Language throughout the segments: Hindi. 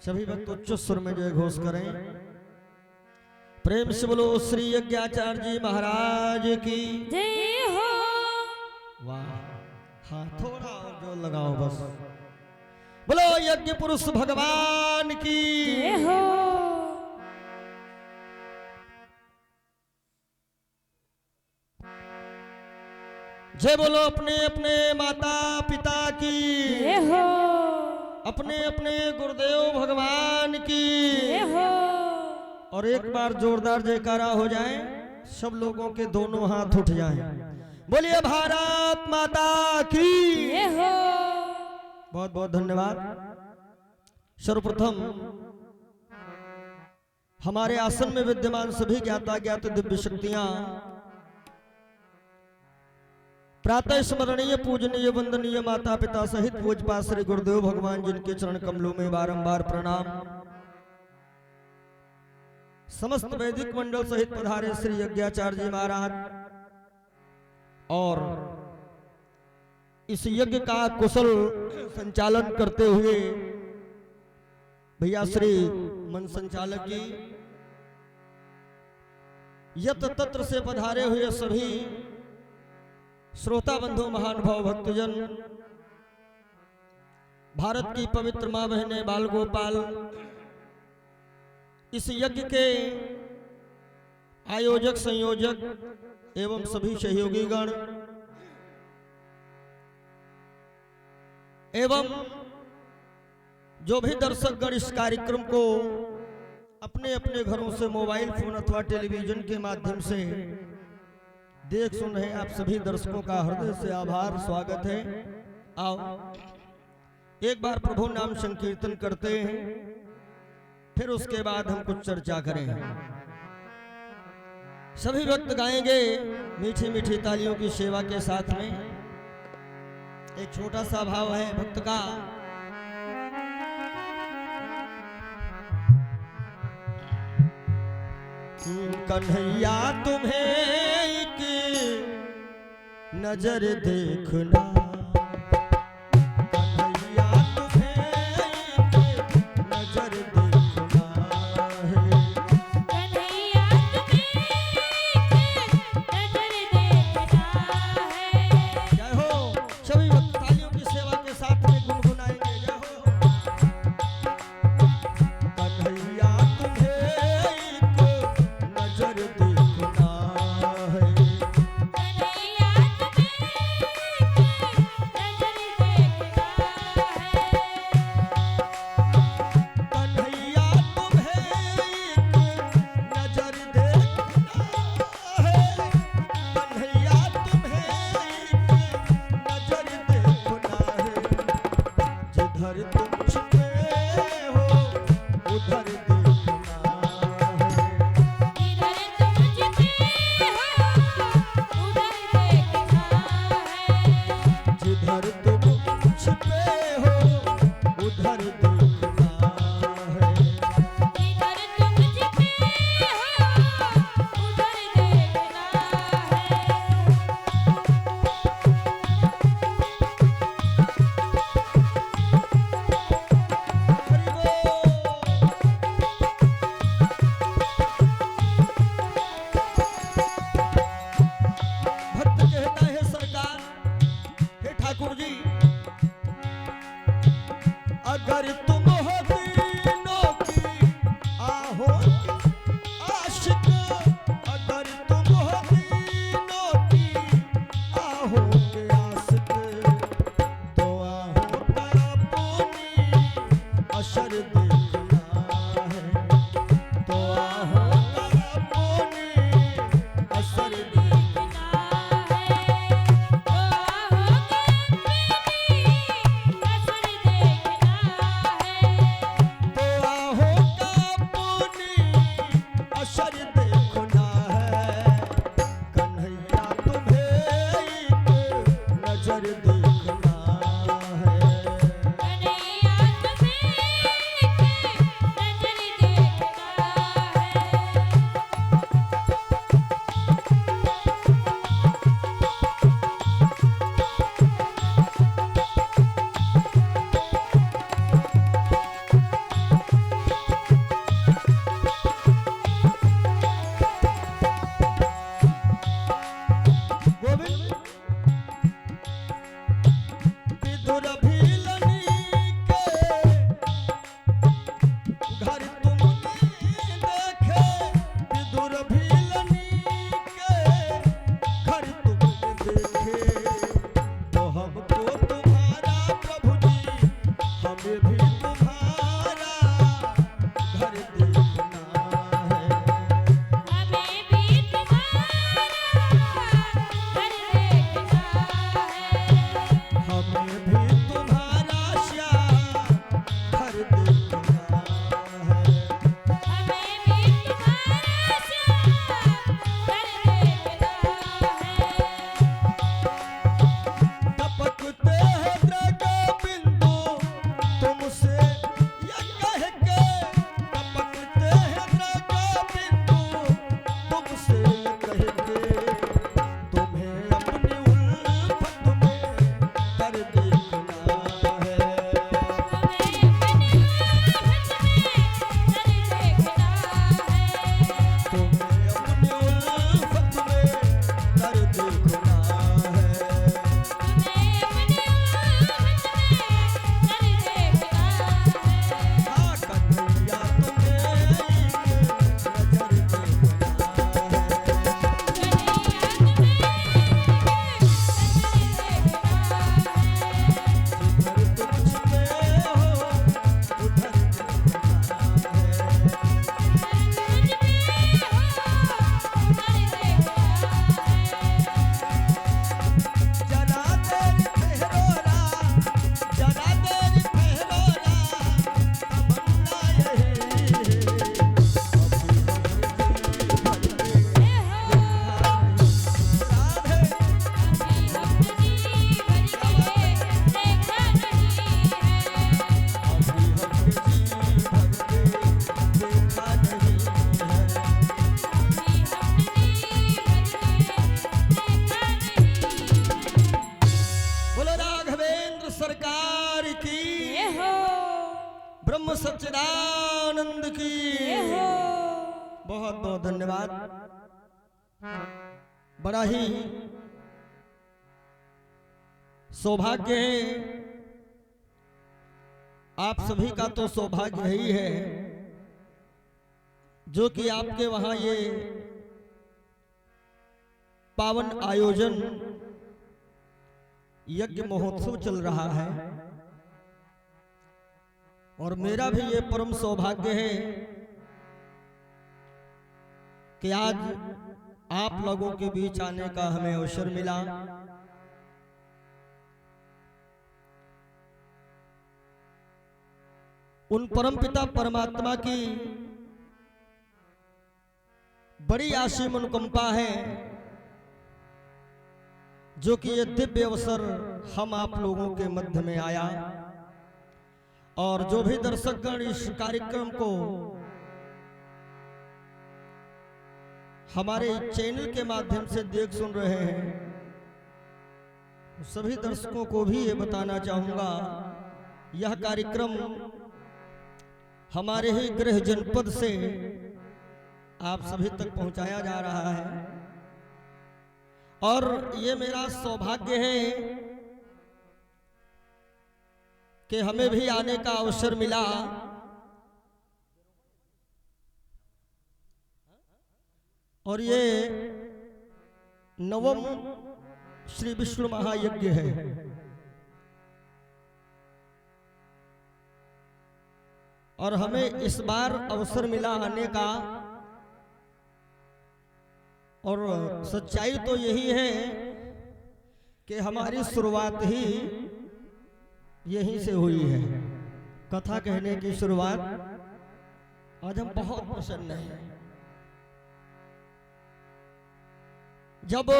सभी भक्त उच्च स्वर में जय घोष करें। प्रेम से बोलो श्री यज्ञाचार्य जी महाराज की जय हो। वाह, हाँ थोड़ा और जोर लगाओ बस। बोलो यज्ञ पुरुष भगवान की जय हो। जय बोलो अपने अपने माता पिता की जय हो। अपने अपने गुरुदेव भगवान की जय हो। और एक बार जोरदार जयकारा हो जाए, सब लोगों के दोनों हाथ उठ जाएं। बोलिए भारत माता की जय हो। बहुत बहुत धन्यवाद। सर्वप्रथम हमारे आसन में विद्यमान सभी ज्ञाता ज्ञात दिव्य शक्तियां, प्रातः स्मरणीय पूजनीय वंदनीय माता पिता सहित पूज्य श्री गुरुदेव भगवान जिनके चरण कमलों में बारंबार प्रणाम। समस्त वैदिक मंडल सहित पधारे श्री यज्ञाचार्य जी महाराज और इस यज्ञ का कुशल संचालन करते हुए भैया श्री मन संचालक जी, यत्र तत्र से पधारे हुए सभी श्रोता बंधु महानुभाव भक्तजन, भारत की पवित्र मां बहने बाल गोपाल, इस यज्ञ के आयोजक संयोजक एवं सभी सहयोगी गण एवं जो भी दर्शक गण इस कार्यक्रम को अपने अपने घरों से मोबाइल फोन अथवा टेलीविजन के माध्यम से देख सुन रहे हैं, आप सभी दर्शकों का हृदय से आभार स्वागत है। आओ एक बार प्रभु नाम संकीर्तन करते हैं, फिर उसके बाद हम कुछ चर्चा करें। सभी भक्त गाएंगे मीठी मीठी तालियों की सेवा के साथ में। एक छोटा सा भाव है भक्त का, कन्हैया तुम्हें की नजर देखना, कन्हैया तुम्हें की नजर देखना है, कन्हैया तुम्हें नजर देखना है। जय हो। सभी भक्त तालियों की सेवा के साथ में गुनगुनाएंगे जय हो। कन्हैया तुम्हें नजर देखना है, कन्हैया तुम्हें सच्चिदानंद की जय हो। बहुत बहुत धन्यवाद। बड़ा ही सौभाग्य है, आप सभी का तो सौभाग्य ही है जो कि आपके वहां ये पावन आयोजन यज्ञ महोत्सव चल रहा है, और मेरा भी ये परम सौभाग्य है कि आज आप लोगों के बीच आने का हमें अवसर मिला। उन परमपिता परमात्मा की बड़ी असीम अनुकंपा है जो कि ये दिव्य अवसर हम आप लोगों के मध्य में आया, और जो भी दर्शकगण इस कार्यक्रम को हमारे चैनल के माध्यम से देख सुन रहे हैं, सभी दर्शकों को भी ये बताना चाहूंगा, यह कार्यक्रम हमारे ही गृह जनपद से आप सभी तक पहुंचाया जा रहा है, और ये मेरा सौभाग्य है कि हमें भी आने का अवसर मिला। और ये नवम श्री विष्णु महायज्ञ है, और हमें इस बार अवसर मिला आने का, और सच्चाई तो यही है कि हमारी शुरुआत ही यहीं से हुई है। कथा कहने की शुरुआत आज हम बहुत प्रसन्न हैं। जब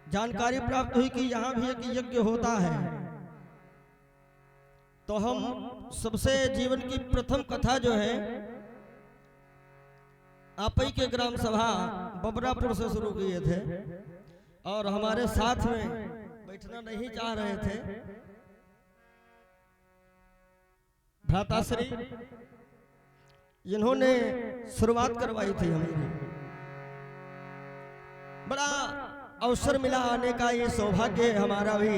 जानकारी प्राप्त हुई कि यहां भी एक यज्ञ होता है, तो हम सबसे जीवन की प्रथम कथा जो है आपई के ग्राम सभा बबरापुर से शुरू किए थे, और हमारे साथ में बैठना नहीं चाह रहे थे भ्राताश्री, जिन्होंने शुरुआत करवाई थी हमें। बड़ा अवसर मिला आने का, ये सौभाग्य है हमारा भी।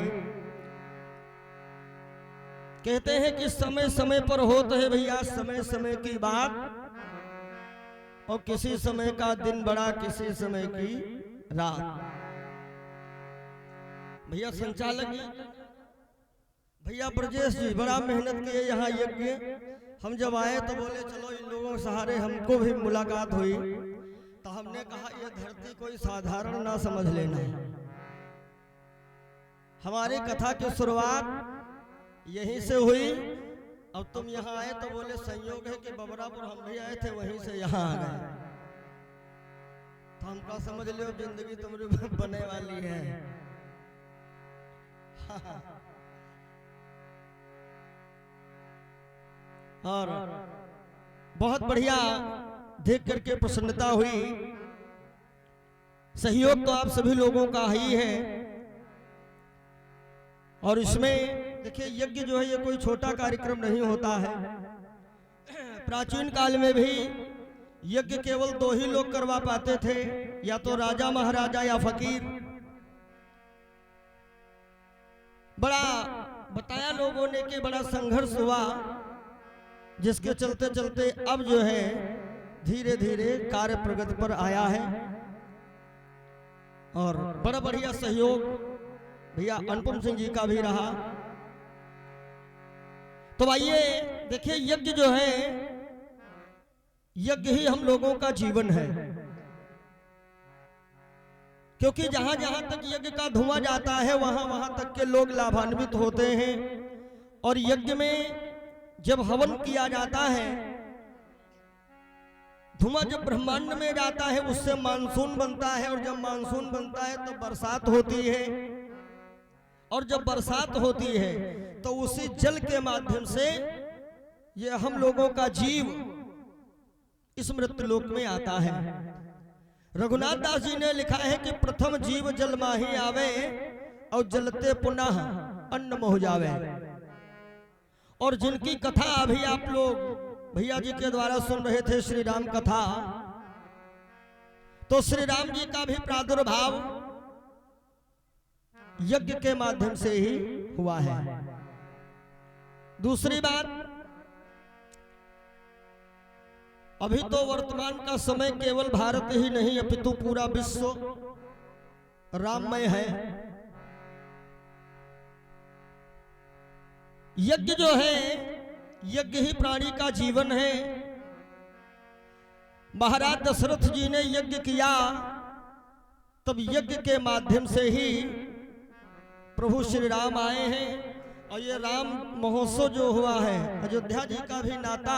कहते हैं कि समय समय पर होता है भैया समय समय की बात, और किसी समय का दिन बड़ा किसी समय की रात। भैया संचालक जी, भैया ब्रजेश जी बड़ा मेहनत किए यहाँ यज्ञ। हम जब आए तो बोले चलो इन लोगों के सहारे हमको भी मुलाकात हुई, तो हमने कहा यह धरती कोई साधारण ना समझ लेना। हमारी कथा की शुरुआत यहीं से हुई, अब तुम यहाँ आए तो बोले संयोग है कि बबरापुर हम भी आए थे, वहीं से यहाँ आ गए। तो हमका समझ लो जिंदगी तुम्हारी बने वाली है। और बहुत बढ़िया देख करके प्रसन्नता हुई। सहयोग तो आप सभी लोगों का ही है, और इसमें देखिए यज्ञ जो है ये कोई छोटा कार्यक्रम नहीं होता है। प्राचीन काल में भी यज्ञ केवल दो ही लोग करवा पाते थे, या तो राजा महाराजा या फकीर। बड़ा बताया लोगों ने कि बड़ा संघर्ष हुआ, जिसके चलते चलते अब जो है धीरे धीरे कार्य प्रगति पर आया है, और बड़ा बढ़िया सहयोग भैया अनुपम सिंह जी का भी रहा। तो आइए देखिए यज्ञ जो है, यज्ञ ही हम लोगों का जीवन है, क्योंकि जहां जहां तक यज्ञ का धुआं जाता है वहां वहां तक के लोग लाभान्वित होते हैं। और यज्ञ में जब हवन किया जाता है, धुआं जब ब्रह्मांड में जाता है उससे मानसून बनता है, और जब मानसून बनता है तो बरसात होती है, और जब बरसात होती है तो उसी जल के माध्यम से ये हम लोगों का जीव इस मृत्यु लोक में आता है। रघुनाथ दास जी ने लिखा है कि प्रथम जीव जल माही आवे, और जलते पुनः अन्न मोह जावे। और जिनकी कथा अभी आप लोग भैया जी के द्वारा सुन रहे थे, श्री राम कथा, तो श्री राम जी का भी प्रादुर्भाव यज्ञ के माध्यम से ही हुआ है। दूसरी बात, अभी तो वर्तमान का समय केवल भारत ही नहीं अपितु पूरा विश्व राममय है। यज्ञ जो है, यज्ञ ही प्राणी का जीवन है। महाराज दशरथ जी ने यज्ञ किया, तब यज्ञ के माध्यम से ही प्रभु श्री राम आए हैं। और ये राम महोत्सव जो हुआ है, अयोध्या जी का भी नाता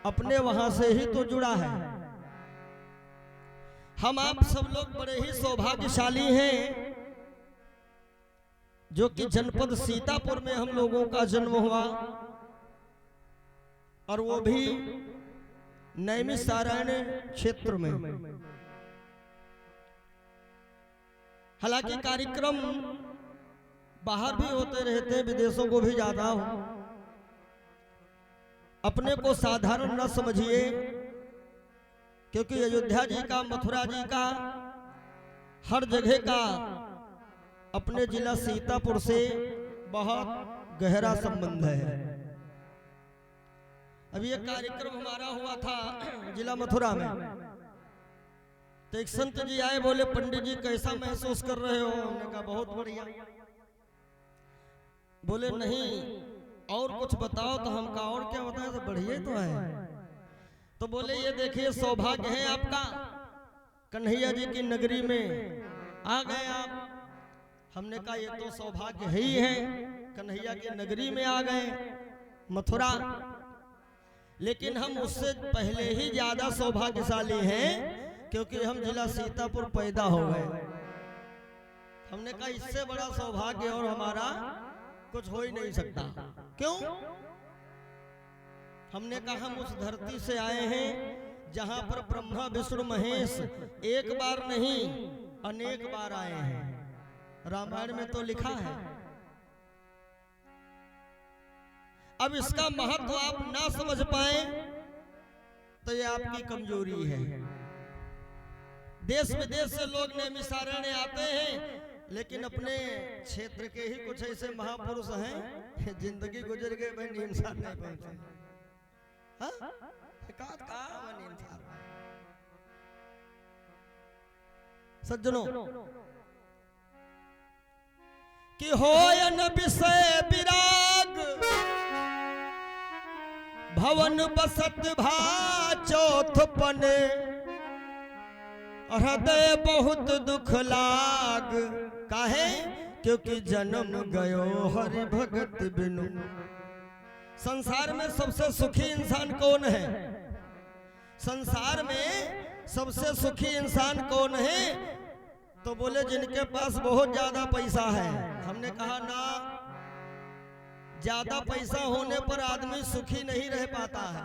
अपने वहां से ही तो जुड़ा है। हम आप सब लोग बड़े ही सौभाग्यशाली हैं जो कि जनपद सीतापुर में हम लोगों का जन्म हुआ, और वो भी नैमिषारण्य क्षेत्र में। हालांकि कार्यक्रम बाहर भी होते रहते हैं, विदेशों को भी जाता हूं। अपने को साधारण न समझिए, क्योंकि अयोध्या जी का, मथुरा जी का, हर जगह का अपने जिला सीतापुर से बहुत गहरा संबंध है। अभी एक कार्यक्रम हमारा हुआ था जिला मथुरा में, तो एक संत जी आए, बोले पंडित जी कैसा महसूस कर रहे हो? हमने कहा बहुत बढ़िया। बोले नहीं और कुछ बताओ। तो हम कहा और क्या बताएं, तो बढ़िया तो है। तो बोले ये देखिए सौभाग्य है आपका, कन्हैया जी की नगरी में आ गए आप। हमने कहा ये तो सौभाग्य है ही है, कन्हैया की नगरी में आ गए, मथुरा। लेकिन हम उससे पहले ही ज्यादा सौभाग्यशाली हैं, क्योंकि हम जिला सीतापुर पैदा हो गए। हमने कहा इससे बड़ा सौभाग्य और हमारा कुछ हो ही नहीं सकता। क्यों? हमने कहा हम उस धरती से आए हैं जहां पर ब्रह्मा विष्णु महेश एक बार नहीं अनेक बार आए हैं। रामायण में तो लिखा है। अब इसका महत्व आप ना समझ पाए तो ये आपकी कमजोरी है। देश विदेश से लोग नैमिषारण्य आते हैं, लेकिन अपने क्षेत्र के ही कुछ ऐसे महापुरुष हैं, जिंदगी गुजर गए भाई, नीमसार नहीं पहुंचे। सज्जनों, कि होयन विषय विराग, भवन बसत भा चौथ पने, हृदय बहुत दुख लाग। काहे? क्योंकि जन्म गयो हरि भगत बिनु। संसार में सबसे सुखी इंसान कौन है? संसार में सबसे सुखी इंसान कौन है? तो बोले जिनके पास बहुत ज्यादा पैसा है। हमने कहा ना, ज्यादा पैसा होने पर आदमी सुखी नहीं रह पाता है।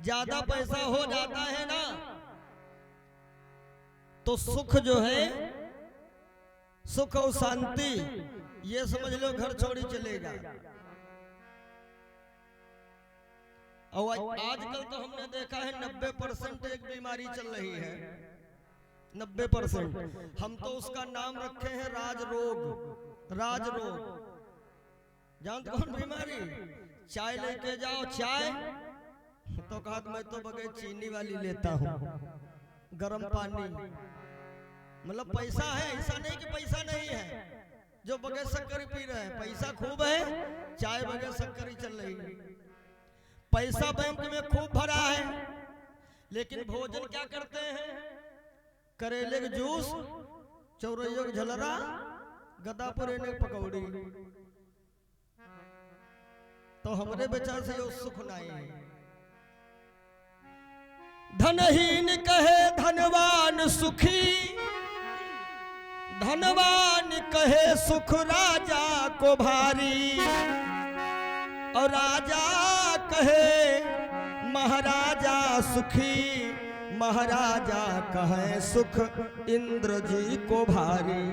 ज्यादा पैसा हो जाता है ना, तो सुख जो है, सुख और शांति, ये समझ लो घर छोड़ी चलेगा। और आजकल तो हमने देखा है 90% एक बीमारी चल रही है, 90%। हम तो उसका नाम रखे हैं राज रोग। राज रोग जानते कौन बीमारी? चाय लेके जाओ, चाय तो कहा मैं तो बगैर चीनी वाली लेता हूँ, गर्म पानी। मतलब पैसा है, ऐसा नहीं कि पैसा नहीं है जो बगैर शक्कर पी रहे हैं। पैसा खूब है, चाय बगैर शक्कर ही चल रही है। पैसा बैंक में खूब भरा है, लेकिन भोजन क्या करते हैं? करेले के जूस, चौरैया के झलरा, गदापुर ने पकौड़ी। तो हमारे बच्चा से यो सुख नहीं है। धनहीन कहे धनवान सुखी, धनवान कहे सुख राजा को भारी, और राजा कहे महाराजा सुखी, महाराजा कहे सुख इंद्र जी को भारी।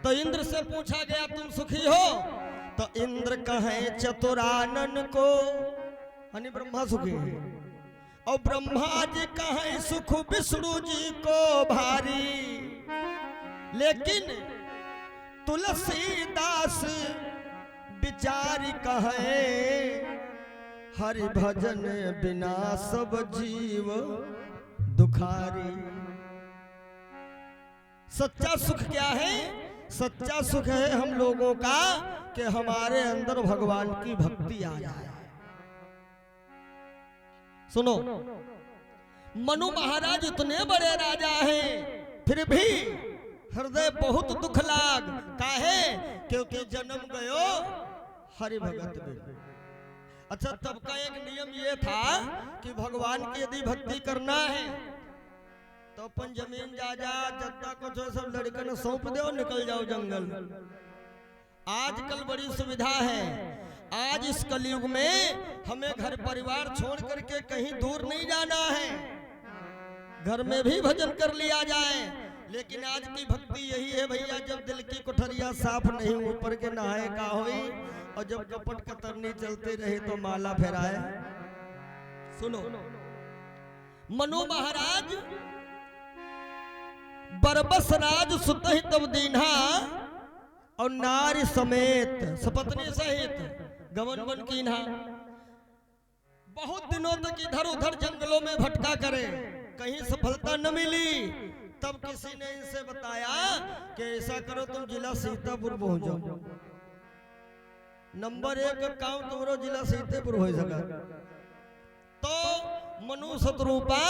तो इंद्र से पूछा गया तुम सुखी हो? तो इंद्र कहे चतुरानन को, हनी ब्रह्मा सुखी, और ब्रह्मा जी कहे सुख विष्णु जी को भारी। लेकिन तुलसीदास विचारी कहे हरि भजन बिना सब जीव दुखारी। सच्चा सुख क्या है? सच्चा सुख है हम लोगों का कि हमारे अंदर भगवान की भक्ति आ जाए। सुनो, मनु महाराज इतने बड़े राजा हैं, फिर भी हृदय बहुत दुख लाग। काहे? क्योंकि जन्म गयो हरि भगत में। अच्छा, तब का एक नियम ये था कि भगवान की यदि भक्ति करना है तो अपन जमीन जायदाद जत्ता कुछ सब लड़कन सौंप दो, निकल जाओ जंगल। आजकल बड़ी सुविधा है। आज इस कलयुग में हमें घर परिवार छोड़ करके कहीं दूर नहीं जाना है, घर में भी भजन कर लिया जाए। लेकिन आज की भक्ति यही है भैया, जब दिल की कोठरिया साफ नहीं ऊपर के नहाए का होई, और जब कपट कतरनी चलते रहे तो माला फेराए। सुनो, मनु महाराज बरबस राज सुतहि तब दीन्हा, और नारी समेत सपत्नी सहित गमन बन कीन्हा। बहुत दिनों तक इधर उधर जंगलों में भटका करे, कहीं सफलता न मिली। तब किसी ने इनसे बताया कि ऐसा करो, तुम जिला सीतापुर पहुंचो। नंबर 1 काम तुम्हारो जिला सीतापुर हो सका। तो मनु शत्रुपा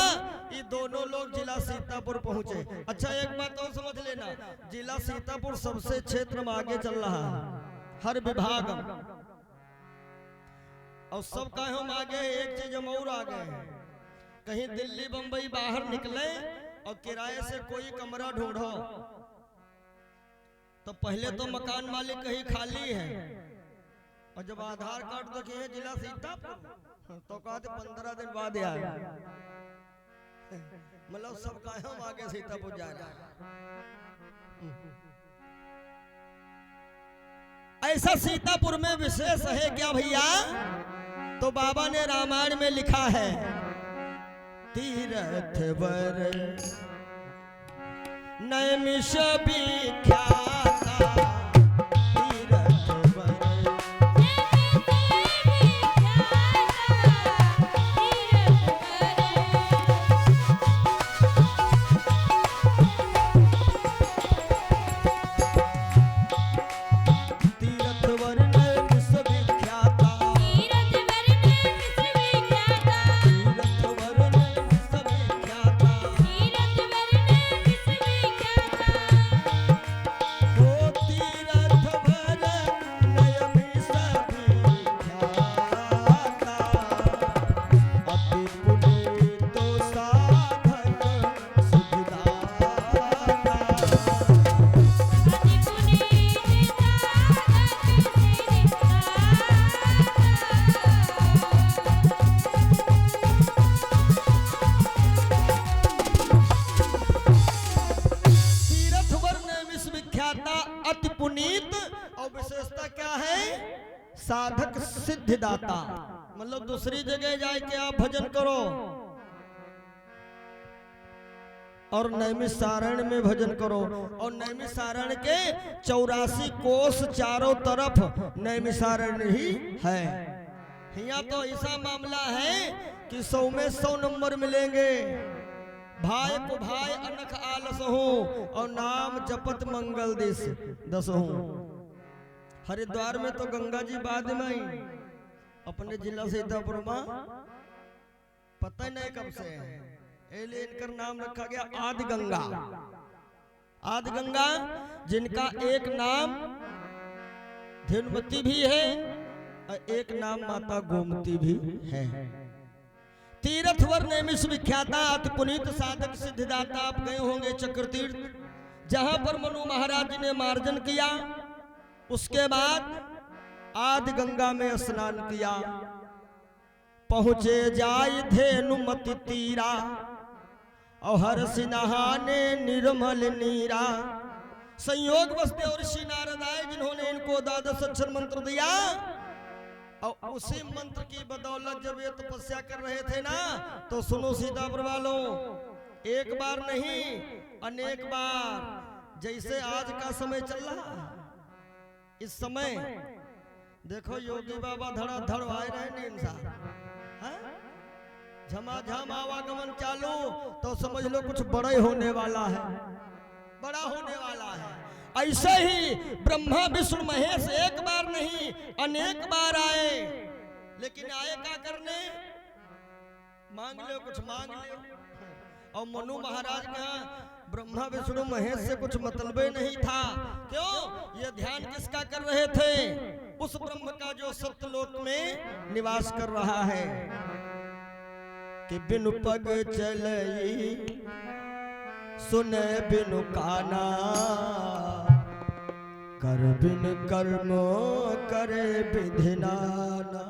ये दोनों लोग जिला सीतापुर पहुंचे। अच्छा, एक बात और समझ लेना, जिला सीतापुर सबसे क्षेत्र में आगे चल रहा है हर विभाग, और सब का हम आगे। एक चीज हम और आगे हैं, कहीं दिल्ली बंबई बाहर निकले और किराए से कोई कमरा ढूंढो तो पहले तो मकान मालिक कहीं खाली है, और जब आधार कार्ड देखिए जिला सीतापुर तो कहते 15 दिन बाद आए। मतलब सब कायम आगे सीतापुर जा रहा है। ऐसा सीतापुर में विशेष है क्या भैया? तो बाबा ने रामायण में लिखा है, तीरथ वर नैमिष विख्याता, तीरथ वर अति पुनीत। और विशेषता क्या है? साधक सिद्धिदाता। मतलब दूसरी जगह जाके आप भजन करो और नैमिषारण्य में भजन करो, और नैमिषारण्य के 84 कोस चारों तरफ नैमिषारण्य ही है। यहाँ तो ऐसा मामला है कि 100 में 100 नंबर मिलेंगे। भाई को भाई अनख आलस हो, और नाम जपत मंगल दिस दस हो। हरिद्वार में तो गंगा जी बाद में आई, अपने जिला सीतापुर में पता नहीं कब से है, इसलिए इनका नाम रखा गया आदि गंगा। आदि गंगा जिनका एक नाम धेनुमती भी है और एक नाम माता गोमती भी है। तीर्थवर नैमिष विख्याता अति पुनीत साधक सिद्धिदाता। आप गए होंगे चक्र तीर्थ, जहां पर मनु महाराज जी ने मार्जन किया, उसके बाद आदि गंगा में स्नान किया। पहुंचे जाय धेनुमति तीरा, और हर सिनहाने निर्मल नीरा। संयोग बस देवर्षि नारद आए जिन्होंने इनको द्वादश अक्षर मंत्र दिया, और उसी मंत्र की बदौलत जब ये तपस्या कर रहे थे ना, तो सुनो सीतापुर वालों, एक बार नहीं अनेक बार, जैसे आज का समय चल रहा है, इस समय देखो योगी बाबा धड़ाधड़ आए रहे नहीं इंसान, झमाझम आवागमन चालू, तो समझ लो कुछ बड़ा ही होने वाला है, बड़ा होने वाला है। ऐसे ही ब्रह्मा विष्णु महेश एक बार नहीं अनेक बार आए, लेकिन आए क्या करने? मांग लो, कुछ मांग लो। और मनु महाराज का ब्रह्मा विष्णु महेश से कुछ मतलब ही नहीं था। क्यों? ये ध्यान किसका कर रहे थे? उस ब्रह्म का जो सप्तलोक में निवास कर रहा है। कि बिनु पग चलई सुने बिनु काना, कर बिन कर्मो करे विधि नाना।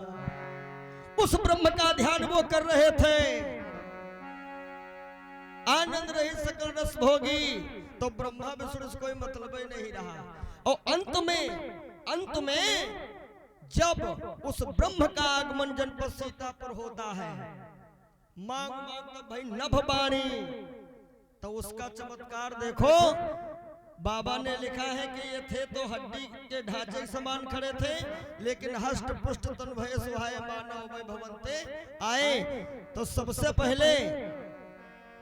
उस ब्रह्म का ध्यान वो कर रहे थे। आनंद रही सकल रस भोगी, तो ब्रह्मा विष्णु से कोई मतलब ही नहीं रहा। और अंत में जब उस ब्रह्म का आगमन जनपद सीतापुर होता है, मांग मांग भाई नभ बाणी, तो उसका चमत्कार देखो। बाबा ने लिखा है कि ये थे तो हड्डी के ढांचे समान खड़े थे, लेकिन हष्ट पुष्ट तन भय सुहाय मानव वै भवन्ते आए। तो सबसे पहले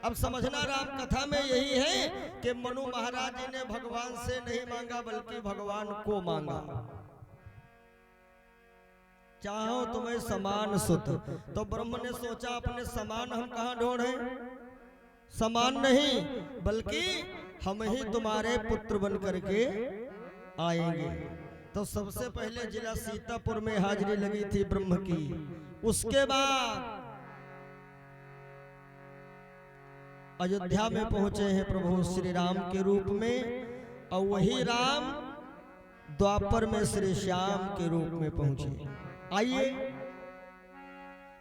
अब समझना राम कथा में यही है कि मनु महाराज जी ने भगवान से नहीं मांगा, बल्कि भगवान को मांगा। चाहो तुम्हें समान सुत, तो ब्रह्म ने सोचा अपने समान हम कहां ढूंढे? समान नहीं, बल्कि हम ही तुम्हारे पुत्र बन करके आएंगे। तो सबसे पहले जिला सीतापुर में हाजिरी लगी थी ब्रह्म की। उसके बाद अयोध्या में पहुंचे हैं प्रभु श्री राम के रूप में, और वही राम द्वापर में श्री श्याम के रूप में पहुंचे। आइए,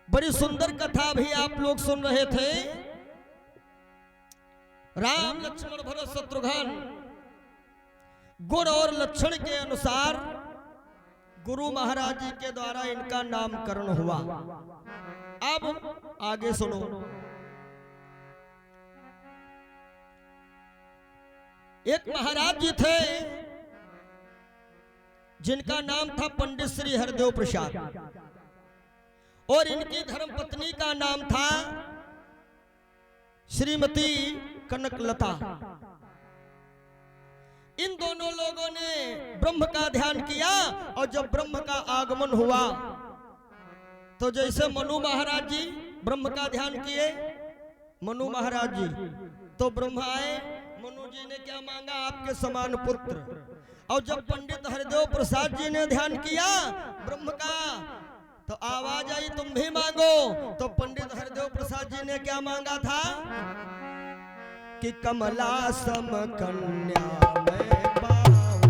बड़ी सुंदर कथा भी आप लोग सुन रहे थे। राम लक्ष्मण भरत शत्रुघ्न गुण और लक्षण के अनुसार गुरु महाराज जी के द्वारा इनका नामकरण हुआ। अब आगे सुनो। एक महाराज जी थे जिनका नाम था पंडित श्री हरदेव प्रसाद, और इनकी धर्मपत्नी का नाम था श्रीमती कनकलता। इन दोनों लोगों ने ब्रह्म का ध्यान किया, और जब ब्रह्म का आगमन हुआ, तो जैसे मनु महाराज जी ब्रह्म का ध्यान किए, मनु महाराज जी, तो ब्रह्म आए। मनु जी ने क्या मांगा? आपके समान पुत्र। और जब पंडित हरदेव प्रसाद जी ने ध्यान किया ब्रह्म का, तो आवाज आई तुम भी मांगो। तो पंडित हरदेव प्रसाद जी ने क्या मांगा था? कि कमला सम कन्या में पाऊं,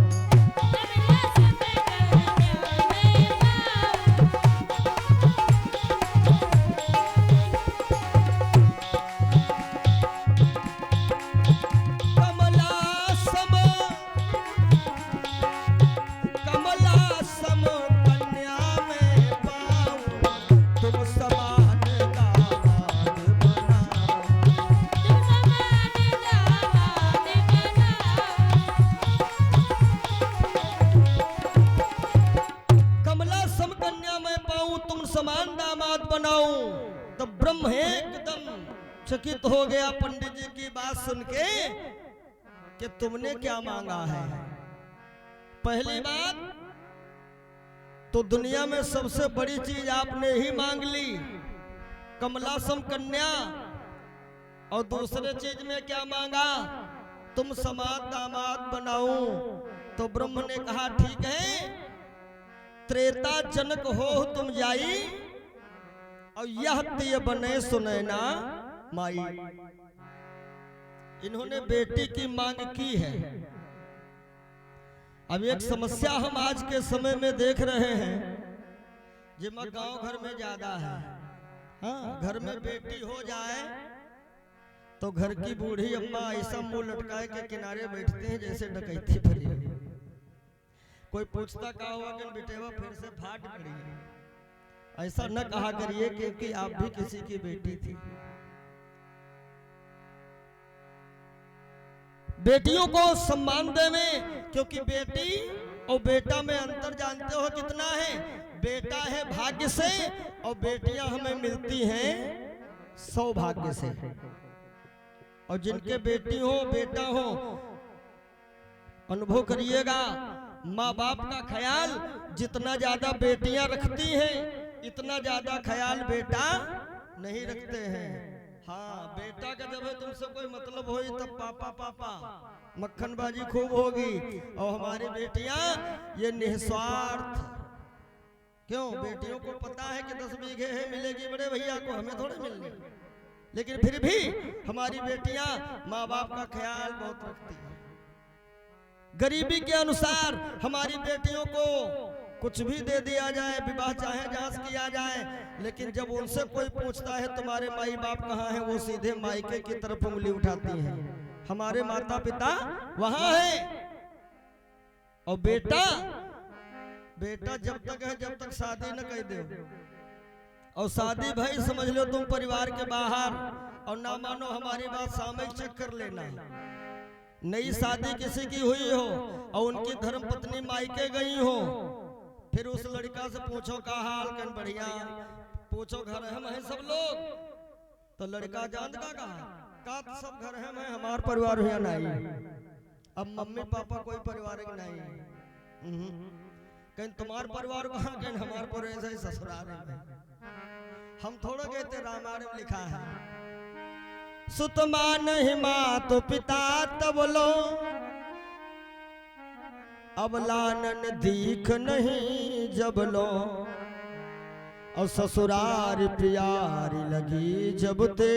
समान दामाद बनाऊं। तो ब्रह्म एकदम चकित हो गया पंडित जी की बात सुन के कि तुमने क्या मांगा है। पहली बात तो दुनिया में सबसे बड़ी चीज आपने ही मांग ली, कमलासम कन्या। और दूसरे चीज में क्या मांगा? तुम समान दामाद बनाऊं। तो ब्रह्म ने कहा ठीक है, त्रेता जनक हो तुम जाई, और यह तिय बने सुनैना माई। इन्होंने बेटी की मांग की है। अब एक समस्या हम आज के समय में देख रहे हैं, जिसमें गांव घर में ज्यादा है। हाँ, घर में बेटी हो जाए तो घर की बूढ़ी अम्मा ऐसा मुंह लटकाए के किनारे बैठते हैं जैसे डकैती भरी हो। कोई पूछता का हुआ कि बेटेवा फिर से फाट पड़ी है। ऐसा न कहा करिए क्योंकि आप भी किसी की बेटी थी। बेटियों को सम्मान देवे, क्योंकि बेटी और बेटा में अंतर जानते हो कितना है। बेटा है भाग्य से और बेटियां हमें मिलती हैं सौभाग्य से। और जिनके बेटी हो बेटा हो, अनुभव करिएगा, माँ बाप का ख्याल जितना ज्यादा बेटियां रखती हैं इतना ज्यादा ख्याल बेटा नहीं रखते हैं। हाँ, बेटा का जब है तुमसे कोई मतलब हो तब पापा पापा मक्खनबाजी खूब होगी। और हमारी बेटियां ये निस्वार्थ, क्यों, बेटियों को पता है कि 10 बीघे है मिलेगी बड़े भैया को, हमें थोड़े मिलने, लेकिन फिर भी हमारी बेटियां माँ बाप का ख्याल बहुत रखती हैं। गरीबी के अनुसार हमारी बेटियों को कुछ भी दे दिया जाए, विवाह चाहे जहां किया जाए, लेकिन जब उनसे कोई पूछता है तुम्हारे माई बाप कहाँ हैं, वो सीधे मायके की तरफ उंगली उठाती हैं। हमारे माता पिता वहां हैं। और बेटा बेटा जब तक है जब तक शादी न कर दो, और शादी भाई समझ लो तुम परिवार के बाहर, और ना मानो हमारी बात सामयिक चेक कर लेना। नई शादी किसी की हुई हो और उनकी धर्म पत्नी मायके गई हो, फिर उस लड़का से पूछो का हाल, कन बढ़िया, पूछो घर हम है सब लोग, तो लड़का जान का कहा तो सब घर हम है, हमार परिवार हुआ नहीं। अब मम्मी पापा कोई परिवार नहीं, कहीं तुम्हार परिवार कहाँ, कहीं हमार परिवार से ससुराल है। हम थोड़ा कहते रामायण में लिखा है, सुत मान ही माँ तो पिता तब लो, अब लानन दीख नहीं जब लो, और ससुरार प्यारी लगी जब ते,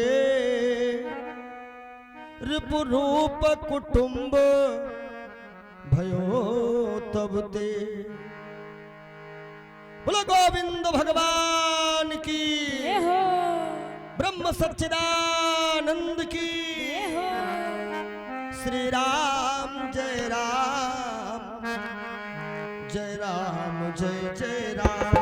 रिपुरूप कुटुंब भयो तब ते। बोलो गोविंद भगवान की, ब्रह्म सच्चिदानंद की, श्री राम जय राम, जय राम जय जय राम,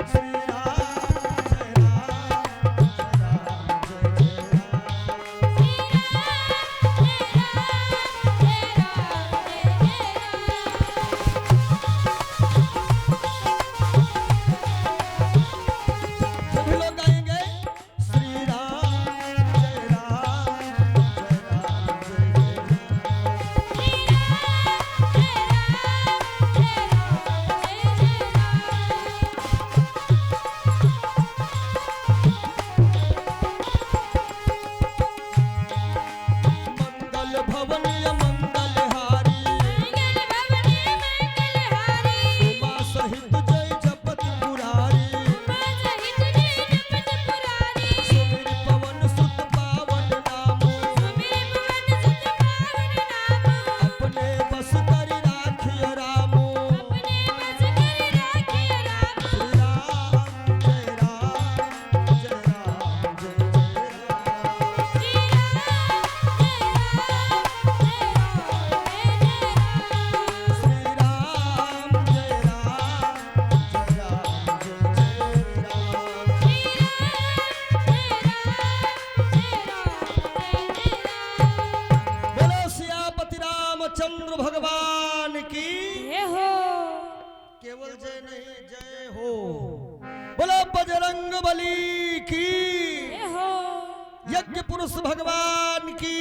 श्री राम जय राम, जय राम जय जय राम। सभी लोग गाएंगे श्री राम जय राम, जय राम जय जय मंगल भवन मंगल हारी, उमा सहित जय जपत पुरारी, सुमिर पवन सुत पावन नाम, अपने बस कर राखिय राम, श्री राम जय राम, जय राम जय जय राम, श्री राम जय राम, जय राम जय जय राम। बोलो सियापति रामचंद्र भगवान की, केवल जय नहीं जय हो। बोलो बजरंग बली की, यज्ञ पुरुष भगवान की।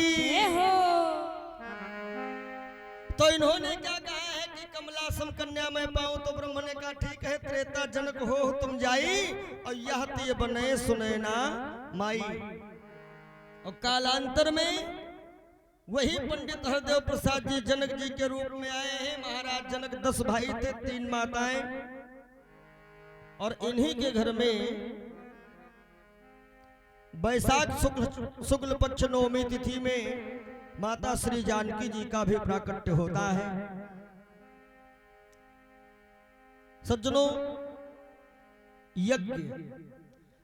तो इन्होंने क्या कहा है कि कमला सम कन्या मैं पाऊं, तो ब्रह्म ने कहा ठीक है, त्रेता जनक हो तुम जाई, और यह ते बने सुनैना माई। और कालांतर में वही पंडित हरदेव प्रसाद जी जनक जी के रूप में आए हैं। महाराज जनक 10 भाई थे, 3 माताएं, और इन्हीं के घर में वैशाख शुक्ल पक्ष नवमी तिथि में माता श्री जानकी जी का भी प्राकट्य होता है। सज्जनों, यज्ञ,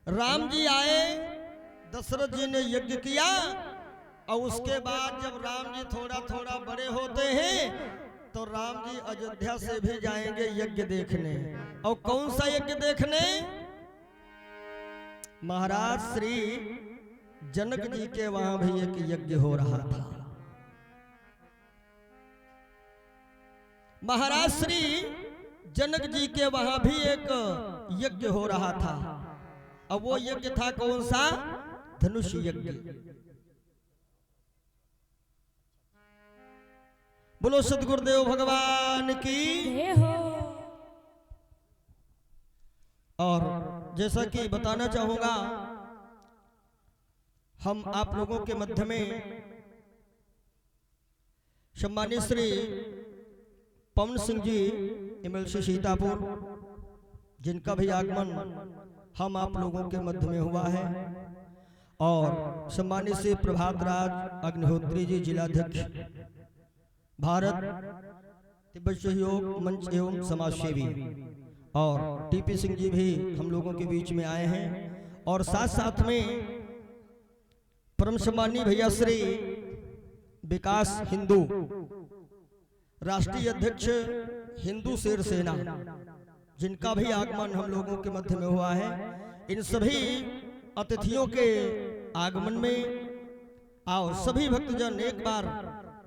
राम जी आए, दशरथ जी ने यज्ञ किया, और उसके बाद जब राम जी थोड़ा थोड़ा बड़े होते हैं तो राम जी अयोध्या से भी जाएंगे यज्ञ देखने। और कौन सा यज्ञ देखने? महाराज श्री जनक जी के वहां भी एक यज्ञ हो रहा था। महाराज श्री जनक जी के वहां भी एक यज्ञ हो रहा था। अब वो यज्ञ था कौन सा? धनुष यज्ञ। बोलो सतगुरुदेव भगवान की। जय हो। और जैसा कि बताना चाहूंगा, हम आप लोगों के मध्य में सम्मानित श्री पवन सिंह जी MLC सीतापुर, जिनका भी आगमन हम आप लोगों के मध्य में हुआ है, और सम्मानित श्री प्रभात राज अग्निहोत्री जी जिलाध्यक्ष भारत तिब्बत सहयोग मंच एवं समाज सेवी, और TP सिंह जी भी हम लोगों के बीच में आए हैं, और साथ साथ में परम सम्मानीय भैया श्री विकास हिंदू राष्ट्रीय अध्यक्ष हिंदू शेर सेना, जिनका भी आगमन हम लोगों के मध्य में हुआ है। इन सभी अतिथियों के आगमन में आओ सभी भक्तजन एक बार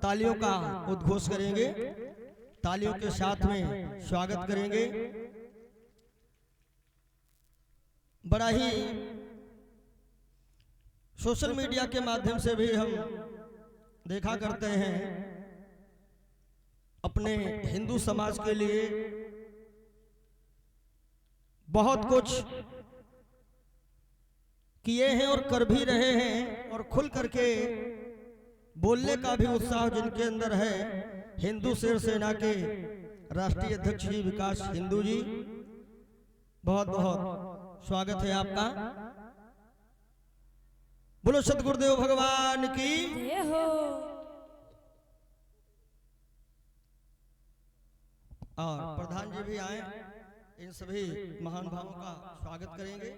तालियों का उद्घोष करेंगे, तालियों के साथ में स्वागत करेंगे। बड़ा ही सोशल मीडिया के माध्यम से भी हम देखा करते हैं, अपने हिंदू समाज के लिए बहुत कुछ किए हैं और कर भी रहे हैं, और खुल करके बोलने का भी उत्साह जिनके अंदर है। हिंदू शेर सेना के राष्ट्रीय अध्यक्ष जी विकास हिंदू जी, बहुत बहुत स्वागत है आपका। बोलो सतगुरुदेव भगवान की। जय हो। और प्रधान जी भी आए, इन सभी महान भावों का स्वागत करेंगे।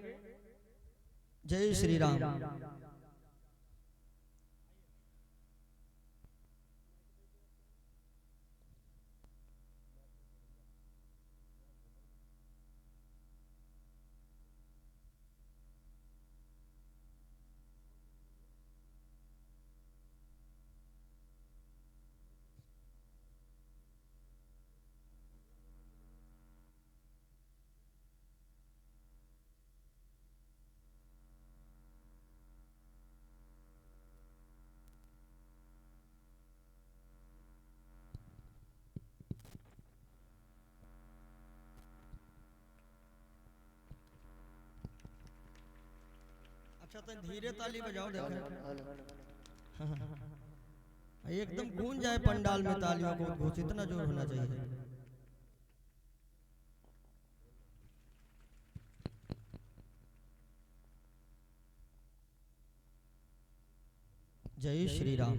जय श्री राम। अच्छा तो धीरे ताली बजाओ, देखो एकदम गूंज जाए पंडाल में तालियों को उद्घोष, इतना जोर होना चाहिए। जय श्री राम।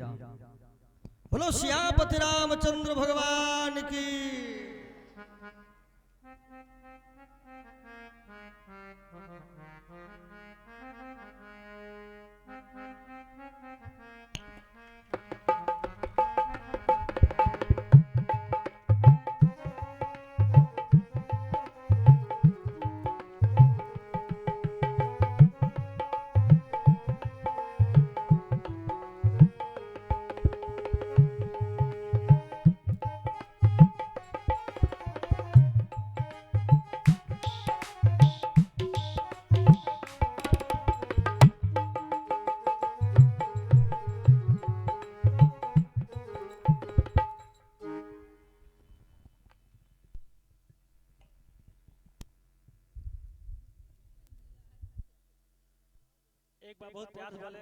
बोलो श्यामपति रामचंद्र भगवान की। एक बार बहुत प्यार से बोले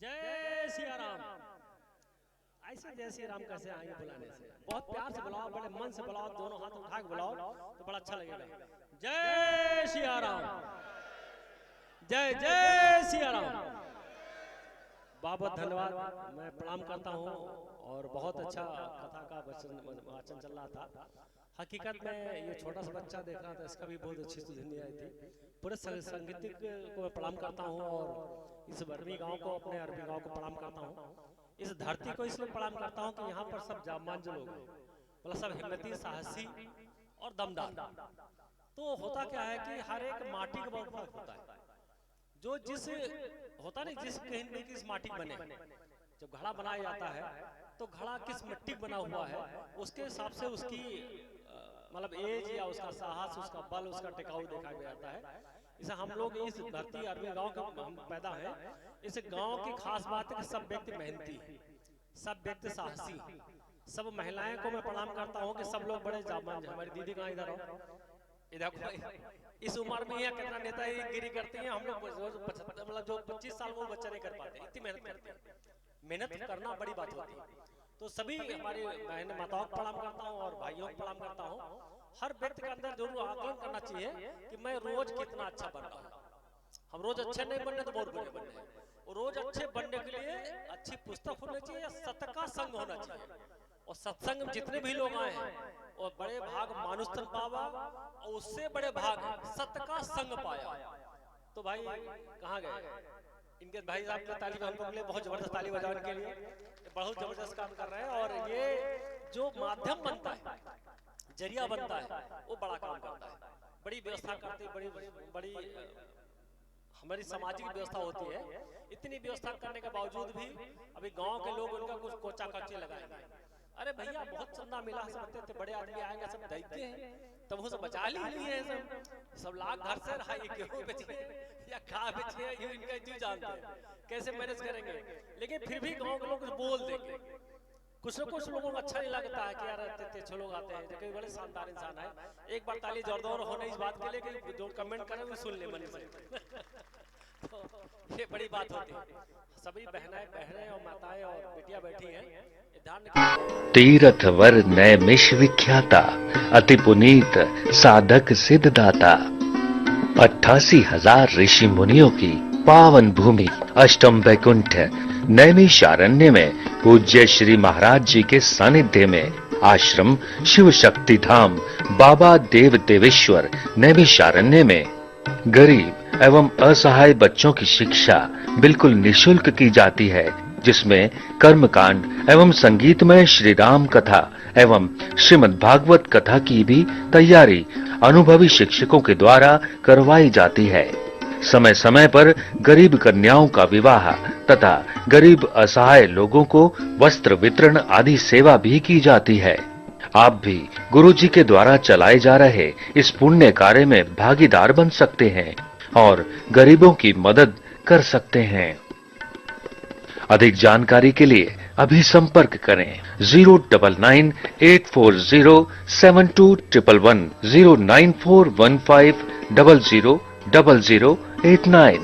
जय सिया राम। ऐसे जय श्री राम कैसे आएंगे बुलाने से? बहुत प्यार से बुलाओ, बड़े मन से बुलाओ, दोनों हाथ उठा के बुलाओ तो बड़ा अच्छा लगेगा। जय सिया राम, जय जय सिया राम। बहुत बहुत धन्यवाद, मैं प्रणाम करता हूँ। और बहुत अच्छा कथा का वाचन चल रहा था। हकीकत में ये छोटा सा बच्चा देख रहा था, इसका भी बहुत अच्छी धुनी आई थी। पूरे संगीतज्ञ को मैं प्रणाम करता हूँ और इस अरबी गांव को, अपने अरबी गांव को प्रणाम करता हूँ। इस धरती को इसलिए प्रणाम करता हूँ कि यहाँ पर सब जामान जो लोग हैं, मतलब सब हिम्मती, साहसी और दमदार। तो होता क्या है कि हर एक माटी का बहुत फर्क होता है। जो जिस होता नहीं, जिस कहीं न किस माटी बने, जब घड़ा बनाया जाता है तो घड़ा किस मिट्टी बना हुआ है उसके हिसाब से उसकी मतलब एज या उसका साहस, उसका बल, उसका टिकाऊ देखा जाता है। इसे हम लोग इस धरती अरबी गांव के हम पैदा हैं। इस गांव की खास बात है कि सब व्यक्ति मेहनती, सब व्यक्ति साहसी, सब महिलाएं को मैं प्रणाम करता हूँ कि सब लोग बड़े जाबाज। हमारी दीदी कहाँ, इधर हो, इधर। इस उम्र में यहाँ कितना नेता गिरी करती हैं। हम लोग मतलब जो 25 साल वो बच्चा नहीं कर पाते, इतनी मेहनत करते हैं। मेहनत करना बड़ी बात होती है। तो सभी हमारी बहन माताओं को प्रणाम करता हूँ और भाइयों को प्रणाम करता हूँ। हर व्यक्ति के अंदर जरूर आकलन करना चाहिए कि मैं रोज कितना अच्छा बन रहा हूँ। हम रोज अच्छे नहीं बनने तो बहुत बुरे बनने हैं। रोज अच्छे बनने के लिए अच्छी पुस्तक होनी चाहिए, सत का संग होना चाहिए। और सत्संग में जितने भी लोग आए हैं और बड़े भाग मानुस्तन पावा और उससे बड़े भाग सत का संग पाया। तो भाई कहाँ गए इनके भाई साहब की ताली बजाने के लिए, बहुत जबरदस्त ताली बजाने के लिए, बहुत जबरदस्त काम कर रहे हैं। और ये जो माध्यम बनता है, जरिया बनता है, वो बड़ा काम करता है। बड़ी व्यवस्था करती, बड़ी बड़ी हमारी सामाजिक व्यवस्था होती है। इतनी व्यवस्था करने के बावजूद भी अभी गांव के लोग उनका कुछ कोचा कच्चे लगाएंगे। अरे भैया बहुत चंदा मिला, समझते थे बड़े आदमी आएंगे सब दैत्य हैं, तब वो सब बचा ली है। सब लाख घर से रहा, ये गेहूं बेचे या खा बेचे, ये इनका क्यों जानते हैं कैसे मैनेज करेंगे। लेकिन फिर भी गांव के लोग कुछ बोल देंगे। कुछ न कुछ लोगों को अच्छा नहीं लगता है कि यार इतने अच्छे लोग आते हैं, जो बड़े शानदार इंसान है। एक बार ताली जोरदार होने इस बात के लिए कि जो कमेंट करें वो सुन ले मन से। तो ये बड़ी बात होती है। सभी बहनें और माताएं और बेटियां बैठी हैं, तीरथ वर नैमिष विख्याता, अति पुनीत साधक सिद्धदाता। 88,000 ऋषि मुनियों की पावन भूमि अष्टम वैकुंठ नैमिषारण्य में पूज्य श्री महाराज जी के सानिध्य में आश्रम शिव शक्ति धाम बाबा देव देवेश्वर नैमिषारण्य में गरीब एवं असहाय बच्चों की शिक्षा बिल्कुल निःशुल्क की जाती है, जिसमें कर्मकांड एवं संगीतमय श्री राम कथा एवं श्रीमद् भागवत कथा की भी तैयारी अनुभवी शिक्षकों के द्वारा करवाई जाती है। समय समय पर गरीब कन्याओं का विवाह तथा गरीब असहाय लोगों को वस्त्र वितरण आदि सेवा भी की जाती है। आप भी गुरु जी के द्वारा चलाए जा रहे इस पुण्य कार्य में भागीदार बन सकते हैं और गरीबों की मदद कर सकते हैं। अधिक जानकारी के लिए अभी संपर्क करें 09984072111 09415000089।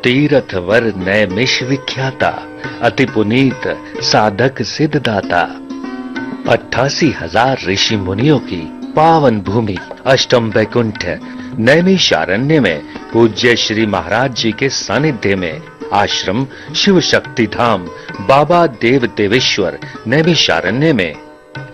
तीरथ वर नैमिष विख्याता, अति पुनीत साधक सिद्धदाता। 88,000 ऋषि मुनियों की पावन भूमि अष्टम वैकुंठ नैमिषारण्य में पूज्य श्री महाराज जी के सानिध्य में आश्रम शिव शक्ति धाम बाबा देव देवेश्वर नैमिषारण्य में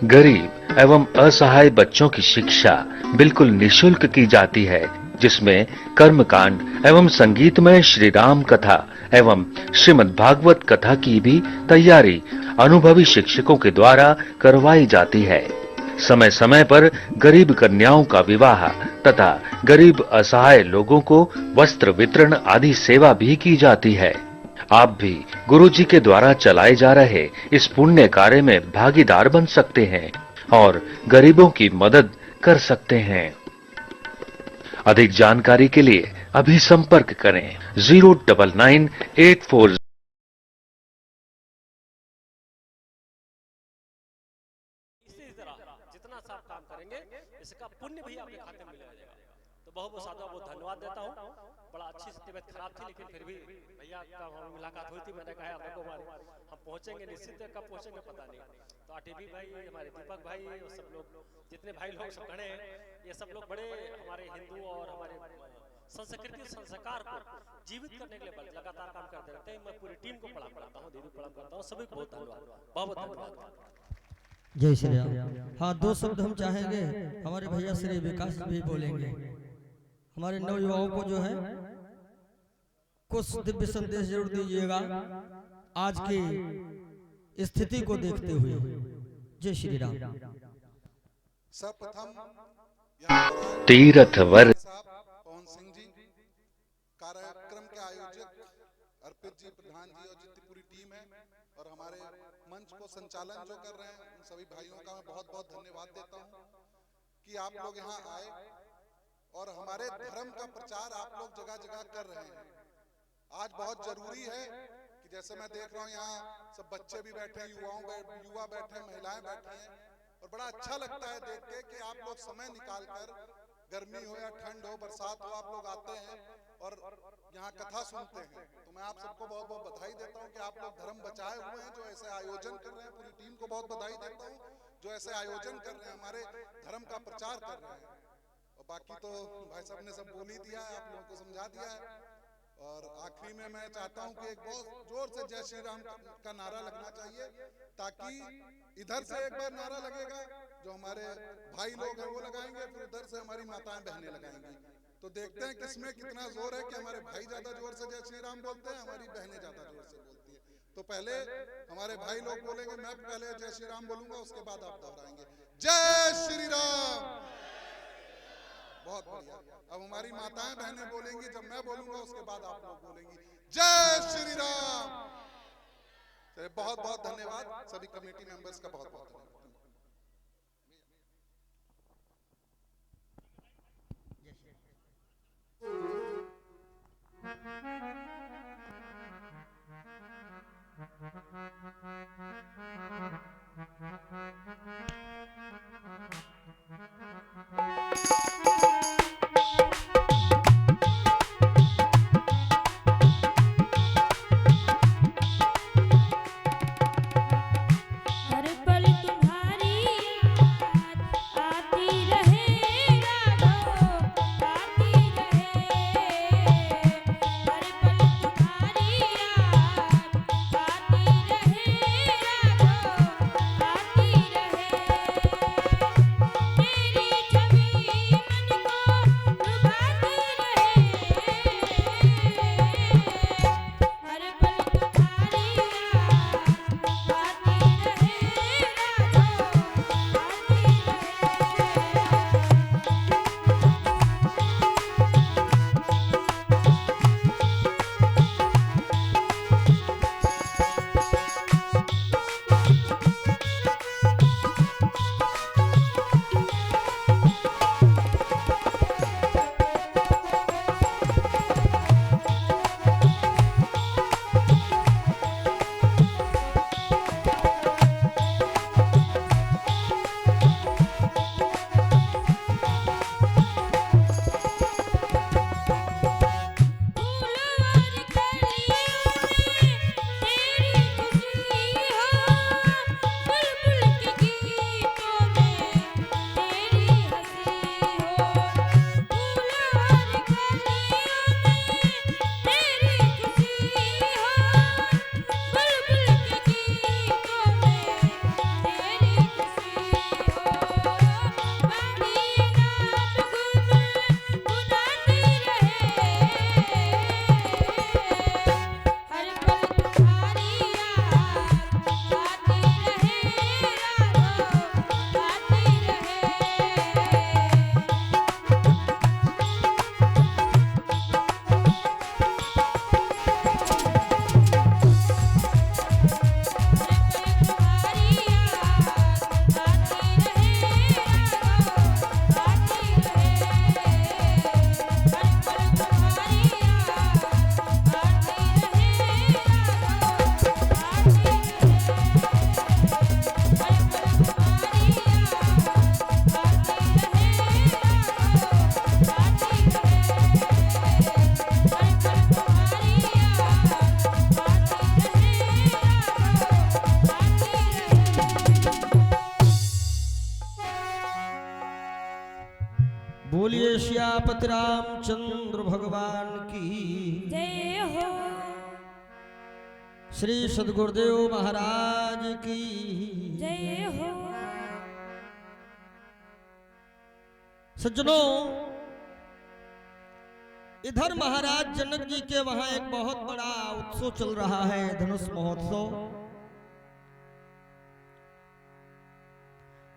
गरीब एवं असहाय बच्चों की शिक्षा बिल्कुल निःशुल्क की जाती है, जिसमें कर्मकांड एवं संगीतमय श्री राम कथा एवं श्रीमद् भागवत कथा की भी तैयारी अनुभवी शिक्षकों के द्वारा करवाई जाती है। समय समय पर गरीब कन्याओं का विवाह तथा गरीब असहाय लोगों को वस्त्र वितरण आदि सेवा भी की जाती है। आप भी गुरु जी के द्वारा चलाए जा रहे इस पुण्य कार्य में भागीदार बन सकते हैं और गरीबों की मदद कर सकते हैं। अधिक जानकारी के लिए अभी संपर्क करें 09984। जितना सा आप काम करेंगे इसका पुण्य भी आपके खाते में मिलेगा। तो बहुत बहुत साधु बहुत धन्यवाद देता हूँ। बड़ा अच्छी तबीयत खराब थी, लेकिन फिर भी भैया का मुलाकात हुई थी। मैंने कहा हम पहुंचेंगे, निश्चित है कब पहुंचेंगे पता नहीं। तो आरटीवी भाई, हमारे दीपक भाई और सब लोग, जितने भाई लोग सब खड़े हैं, ये सब लोग बड़े हमारे हिंदू और हमारे संस्कृति संस्कार को जीवित करने के लिए लगातार काम करते रहते हैं। मैं पूरी टीम को प्रणाम करता हूँ, दीदी प्रणाम करता हूँ, सभी को बहुत धन्यवाद, बहुत धन्यवाद। जय श्री राम। हाँ, दो शब्द हम चाहेंगे, हमारे भैया श्री विकास भी बोलेंगे। हमारे नवयुवाओं को जो है कुछ दिव्य संदेश जरूर दीजिएगा आज की स्थिति को देखते हुए। जय श्री राम। सर्वप्रथम तीर्थ वर साहब पवन सिंह जी, कार्यक्रम के आयोजक अर्पित जी, प्रधान जी और जितनी पूरी टीम है, और हमारे मंच को संचालन जो कर रहे हैं उन सभी भाइयों का मैं बहुत बहुत धन्यवाद देता हूं कि आप लोग यहाँ आए और हमारे धर्म का प्रचार आप लोग जगह जगह कर रहे हैं। आज बहुत जरूरी है कि जैसे मैं देख रहा हूँ यहाँ सब बच्चे भी बैठे हैं, युवा बैठे हैं, महिलाएं बैठी हैं, और बड़ा अच्छा लगता है देख के कि आप लोग समय निकाल कर, गर्मी हो या ठंड हो, बरसात हो, आप लोग आते हैं और यहाँ कथा सुनते हैं। तो मैं आप सबको बहुत बहुत बधाई देता हूँ कि आप लोग धर्म बचाए हुए हैं, जो ऐसे आयोजन कर रहे हैं। पूरी टीम को बहुत बधाई देता हूँ जो ऐसे आयोजन कर रहे हैं, हमारे धर्म का प्रचार कर रहे हैं। और बाकी तो भाई साहब ने सब बोल ही दिया है, आप लोगों को समझा दिया है। और आखिरी में मैं चाहता हूं कि एक बहुत जोर से जय श्री राम का नारा लगना चाहिए, ताकि इधर से एक बार नारा लगेगा, जो हमारे भाई लोग हैं वो लगाएंगे, फिर उधर से हमारी माताएं बहनें लगाएंगी। तो देखते हैं किसमें कितना जोर है कि हमारे भाई ज्यादा जोर से जय श्री राम बोलते हैं, हमारी बहनें ज्यादा जोर से बोलती है। तो पहले हमारे भाई लोग बोलेंगे, मैं पहले जय श्री राम बोलूंगा, उसके बाद आप दोहराएंगे जय श्री राम। बहुत बढ़िया। अब हमारी माताएं बहनें बोलेंगी, जब मैं बोलूंगा उसके बाद आप लोग बोलेंगी जय श्री राम। तो बहुत बहुत धन्यवाद सभी कमेटी मेंबर्स का, बहुत बहुत धन्यवाद। हर पल तुम्हारी याद आती रहे, राधो आती रहे। हर पल तुम्हारी याद आती रहे, राधो आती रहे। तेरी छवि मन को लुभाती रहे। हर पल तुम्हारी याद आती रहे, राधो बोलिए श्यापति रामचंद्र भगवान की, जय हो। श्री सदगुरुदेव महाराज की। जय हो। सज्जनों, इधर महाराज जनक जी के वहां एक बहुत बड़ा उत्सव चल रहा है, धनुष महोत्सव।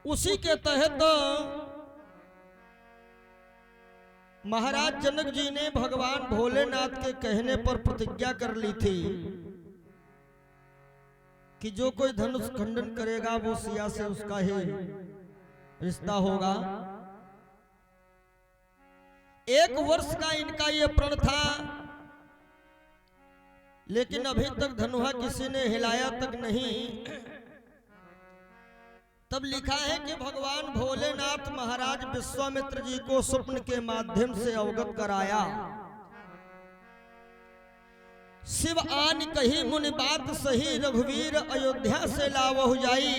उसी के तहत महाराज जनक जी ने भगवान भोलेनाथ के कहने पर प्रतिज्ञा कर ली थी कि जो कोई धनुष खंडन करेगा वो सिया से उसका ही रिश्ता होगा। 1 वर्ष का इनका ये प्रण था, लेकिन अभी तक धनुहा किसी ने हिलाया तक नहीं। तब लिखा है कि भगवान भोलेनाथ महाराज विश्वामित्र जी को स्वप्न के माध्यम से अवगत कराया। शिव आन कही मुनि बात सही, रघुवीर अयोध्या से लावहु जाई।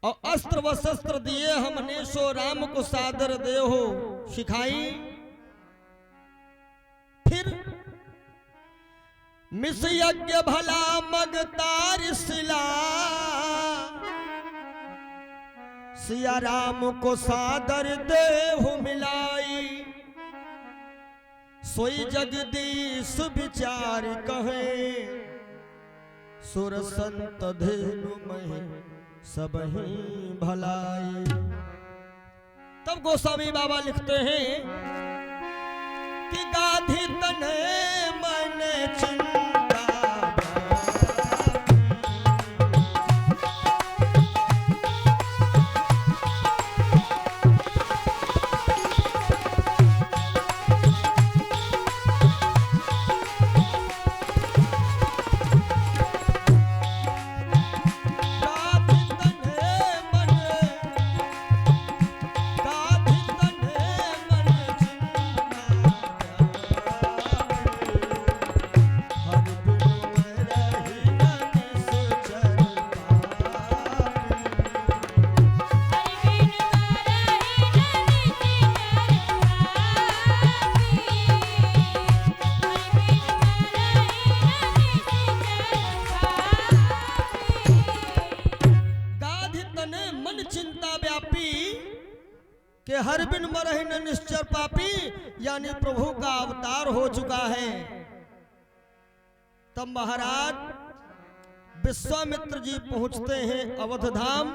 और अस्त्र व शस्त्र दिए हमने सो राम को सादर देहो सिखाई। फिर मिस यज्ञ भला मग तार सिला, सिया राम को सादर देहु मिलाई। सोई जगदीश विचार कहे, सुर संत धेनु महि सबहि भलाई। तब गोस्वामी बाबा लिखते हैं कि गाधी तने मन चिंता, हर बिन मरहि न निश्चर पापी, यानी प्रभु का अवतार हो चुका है। तब महाराज विश्वामित्र जी पहुंचते हैं अवध धाम।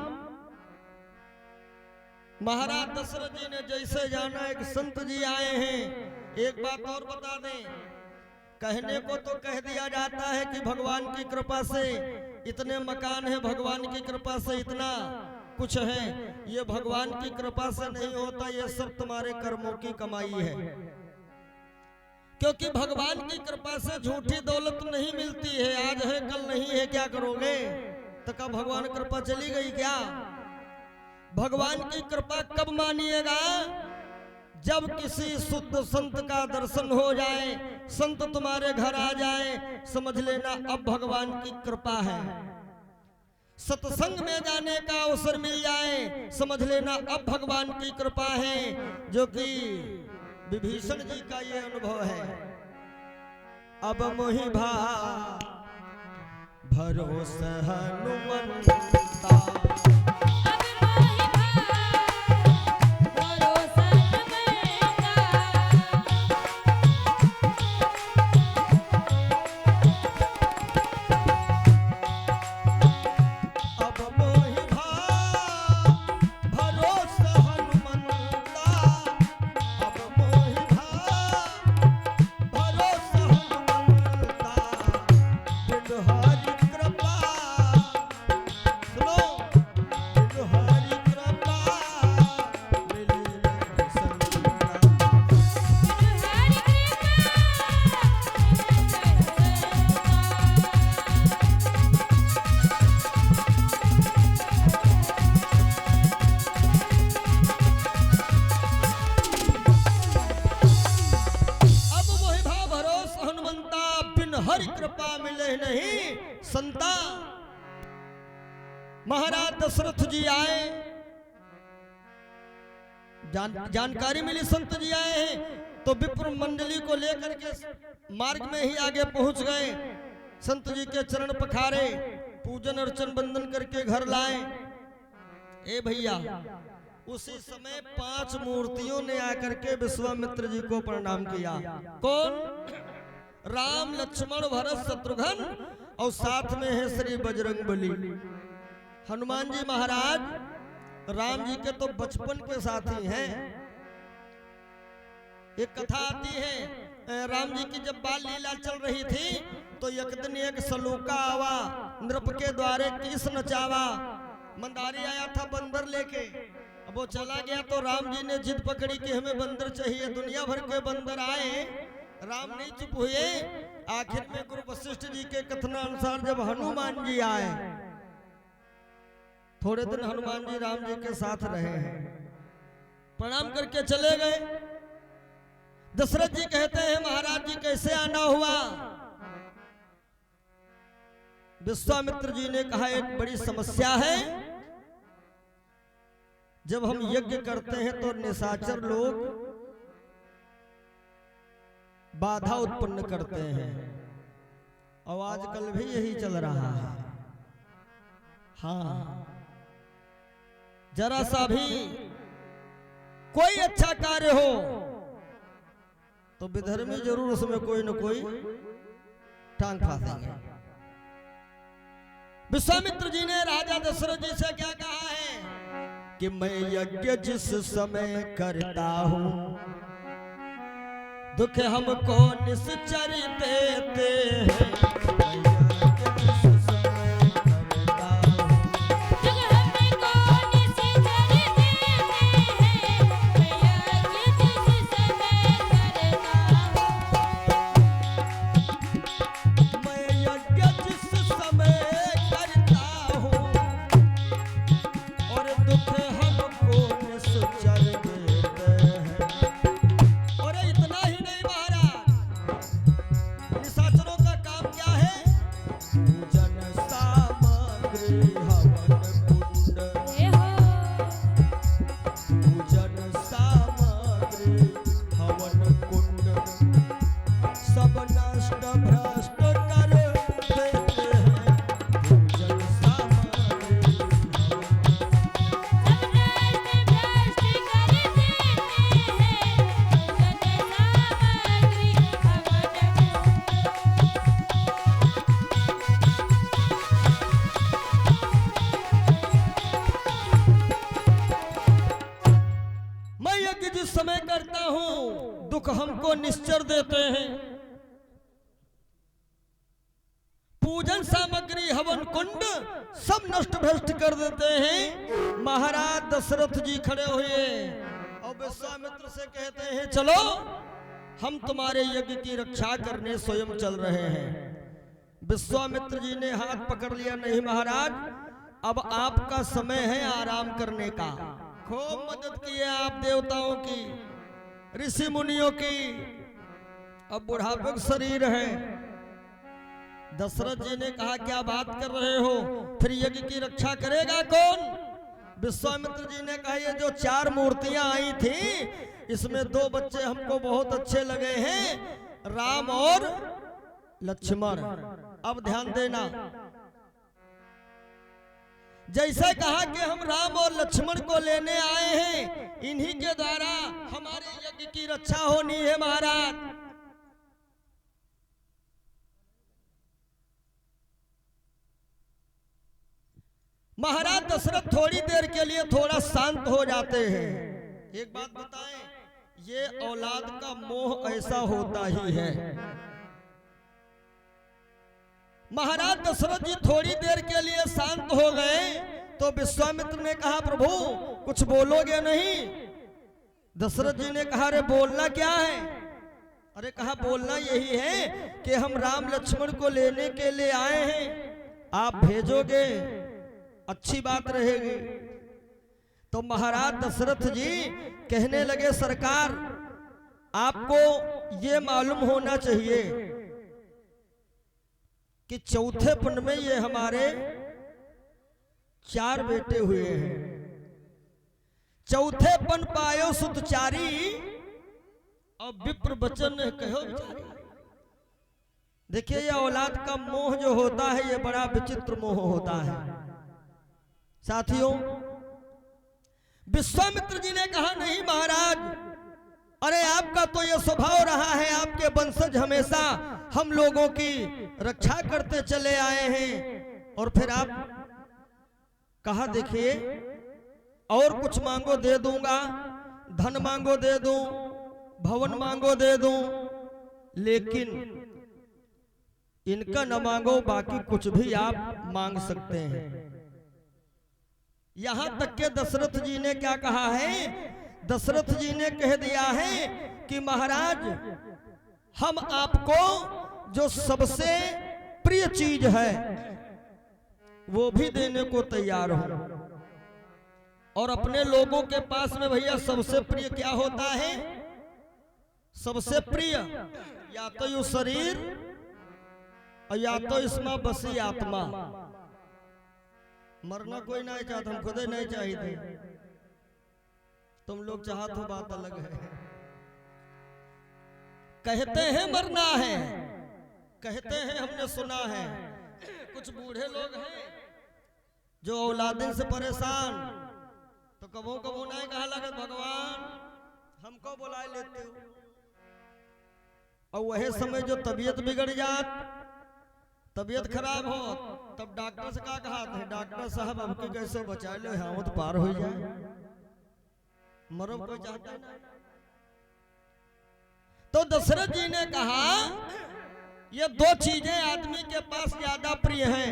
महाराज दशरथ जी ने जैसे जाना, एक संत जी आए हैं। एक बात और बता दें, कहने को तो कह दिया जाता है कि भगवान की कृपा से इतने मकान है, भगवान की कृपा से इतना कुछ है। ये भगवान की कृपा से नहीं होता, ये सब तुम्हारे कर्मों की कमाई है। क्योंकि भगवान की कृपा से झूठी दौलत नहीं मिलती है। आज है कल नहीं है, क्या करोगे? तो कब भगवान कृपा चली गई क्या? भगवान की कृपा कब मानिएगा? जब किसी शुद्ध संत का दर्शन हो जाए, संत तुम्हारे घर आ जाए, समझ लेना अब भगवान की कृपा है। सत्संग में जाने का अवसर मिल जाए, समझ लेना अब भगवान की कृपा है। जो कि विभीषण जी का ये अनुभव है। अब मोहि भा भरोसा हनुमंता, संता। महाराज दशरथ जी आए, जानकारी मिली संत जी आए हैं, तो विप्र मंडली को लेकर के मार्ग में ही आगे पहुंच गए। संत जी के चरण पखारे, पूजन अर्चन बंदन करके घर लाए। ए भैया, उसी समय 5 मूर्तियों ने आकर के विश्वामित्र जी को प्रणाम किया। कौन? राम, लक्ष्मण, भरत, शत्रुघ्न और साथ में है श्री बजरंगबली। हनुमान जी महाराज राम जी के तो बचपन के साथी हैं। एक कथा आती है, राम जी की जब बाल लीला चल रही थी तो एक दिन एक सलूका आवा, नृप के द्वारे किस नचावा। मंदारी आया था बंदर लेके, अब वो चला गया तो राम जी ने जिद पकड़ी कि हमें बंदर चाहिए। दुनिया भर के बंदर आए, राम नहीं चुप हुए। आखिर में गुरु वशिष्ठ जी के कथनानुसार जब हनुमान जी आए, थोड़े दिन हनुमान जी राम जी के साथ रहे हैं, प्रणाम करके चले गए। दशरथ जी कहते हैं महाराज जी कैसे आना हुआ? विश्वामित्र जी ने कहा एक बड़ी समस्या है। जब हम यज्ञ करते हैं तो निशाचर लोग बाधा उत्पन्न करते हैं और आजकल भी यही चल रहा है। हाँ, जरा सा भी कोई अच्छा कार्य हो तो विधर्मी जरूर उसमें कोई न कोई टांग फांसेंगे। विश्वामित्र जी ने राजा दशरथ जी से क्या कहा है कि मैं यज्ञ जिस समय करता हूं, दुख हमको निश्चर देते हैं। समय करता हूं, दुख हमको निश्चर देते हैं। पूजन सामग्री हवन कुंड सब नष्ट भ्रष्ट कर देते हैं। महाराज दशरथ जी खड़े हुए और विश्वामित्र से कहते हैं चलो हम तुम्हारे यज्ञ की रक्षा करने स्वयं चल रहे हैं। विश्वामित्र जी ने हाथ पकड़ लिया, नहीं महाराज, अब आपका समय है आराम करने का। खूब मदद किए आप देवताओं की, ऋषि मुनियों की, अब बुढ़ापे का शरीर है। दशरथ जी ने कहा क्या बात कर रहे हो, फिर यज्ञ की रक्षा करेगा कौन? विश्वामित्र जी ने कहा ये जो 4 मूर्तियां आई थी इसमें 2 बच्चे हमको बहुत अच्छे लगे हैं, राम और लक्ष्मण। अब ध्यान देना, जैसे कहा कि हम राम और लक्ष्मण को लेने आए हैं, इन्हीं के द्वारा हमारे यज्ञ की रक्षा होनी है महाराज। महाराज दशरथ थोड़ी देर के लिए थोड़ा शांत हो जाते हैं। एक बात बताएं, ये औलाद का मोह ऐसा होता ही है। महाराज दशरथ जी थोड़ी देर के लिए शांत हो गए तो विश्वामित्र ने कहा प्रभु कुछ बोलोगे नहीं? दशरथ जी ने कहा अरे बोलना क्या है? अरे कहा बोलना यही है कि हम राम लक्ष्मण को लेने के लिए आए हैं, आप भेजोगे अच्छी बात रहेगी। तो महाराज दशरथ जी कहने लगे सरकार आपको ये मालूम होना चाहिए कि चौथेपन में ये हमारे 4 बेटे हुए हैं। चौथेपन पायो सुतचारी और विप्र बचन कहो चारी। देखिए ये औलाद का मोह जो होता है ये बड़ा विचित्र मोह होता है। साथियों विश्वामित्र जी ने कहा नहीं महाराज, अरे आपका तो ये स्वभाव रहा है, आपके वंशज हमेशा हम लोगों की रक्षा करते चले आए हैं, और फिर आप कहा देखिए और कुछ मांगो दे दूंगा, धन मांगो दे दूं, भवन मांगो दे दूं, लेकिन इनका न मांगो, बाकी कुछ भी आप मांग सकते हैं। यहां तक के दशरथ जी ने क्या कहा है, दशरथ जी ने कह दिया है कि महाराज हम आपको जो सबसे प्रिय चीज है वो भी देने को तैयार हो। और अपने लोगों के पास में भैया सबसे प्रिय क्या होता है, सबसे प्रिय या तो यू शरीर और या तो इसमें बसी आत्मा। मरना कोई नहीं चाहता, हम खुद ही नहीं चाहते, तुम लोग चाहते हो बात अलग है। कहते हैं मरना है, कहते हैं हमने सुना है, कुछ बूढ़े लोग हैं जो औलादन से परेशान, तो कबो कबो नहीं कहा लगे भगवान हमको बुला लेते हो, और वही समय जो तबीयत बिगड़ जात, तबीयत खराब हो, तब डॉक्टर से क्या कहा थे, डॉक्टर साहब हमको कैसे बचा लो, हम तो पार हो जाए, मरो कोई चाहता है ना। तो दशरथ जी ने कहा ये दो चीजें आदमी के पास ज्यादा प्रिय हैं,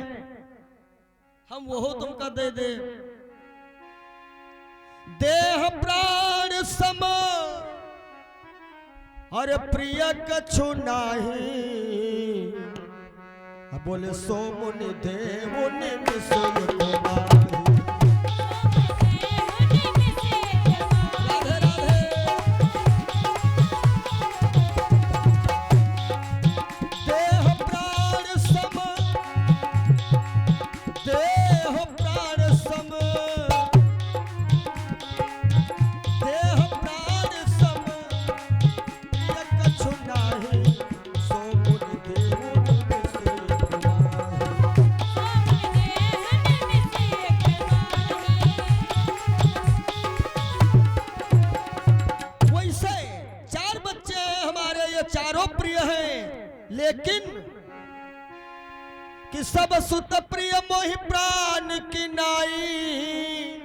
हम वो तुमका दे दे, देह प्राण सम हर प्रिय कछु नाही, बोले सो मुनि देव मिश्र कुमारी। राधे राधे। देह प्राण सम, देह प्राण सम, देह प्राण सम प्रिय कछु नाही, सो मुनि देव चारों प्रिय हैं, लेकिन कि सब सुत प्रिय मोहि प्राण की नाई,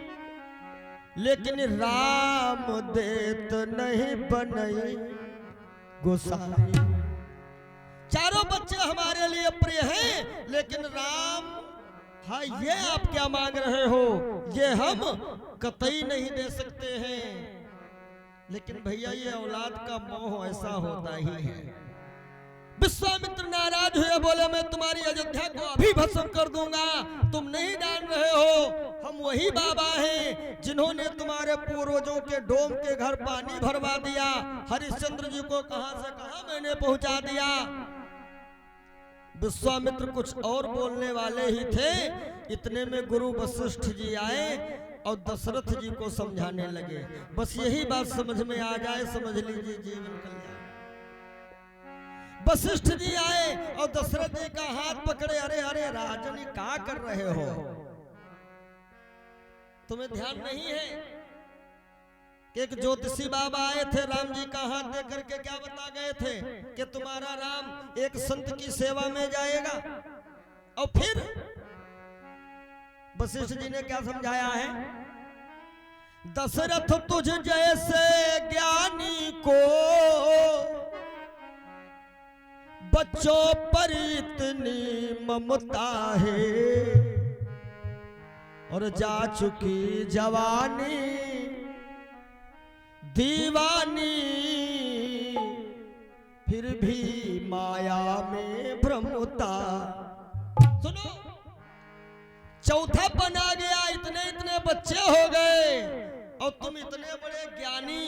लेकिन राम देत नहीं बनई गोसाई। चारों बच्चे हमारे लिए प्रिय हैं, लेकिन राम, हाँ ये आप क्या मांग रहे हो, ये हम कतई नहीं दे सकते हैं। लेकिन भैया ये औलाद का मोह ऐसा होता ही है। विश्वामित्र नाराज हुए, बोले मैं तुम्हारी अयोध्या को अभी भस्म कर दूंगा, तुम नहीं जान रहे हो हम वही बाबा हैं जिन्होंने तुम्हारे पूर्वजों के डोम के घर पानी भरवा दिया, हरिश्चंद्र जी को कहां से कहां मैंने पहुंचा दिया। विश्वामित्र कुछ और बोलने वाले ही थे, इतने में गुरु वशिष्ठ जी आए और दशरथ जी को समझाने लगे। बस यही बात समझ में आ जाए, समझ लीजिए जीवन कल्याण। वशिष्ठ जी आए और दशरथ जी का हाथ पकड़े, अरे अरे राजन क्या कर रहे हो, तुम्हें ध्यान नहीं है कि एक ज्योतिषी बाबा आए थे, राम जी का हाथ दे करके क्या बता गए थे कि तुम्हारा राम एक संत की सेवा में जाएगा। और फिर वशिष्ठ जी ने क्या समझाया है, दशरथ तुझ जैसे ज्ञानी को बच्चों पर इतनी ममता है, और जा चुकी जवानी दीवानी, फिर भी माया में भ्रमता। सुनो, चौथा बना गया, इतने इतने बच्चे हो गए और तुम इतने बड़े ज्ञानी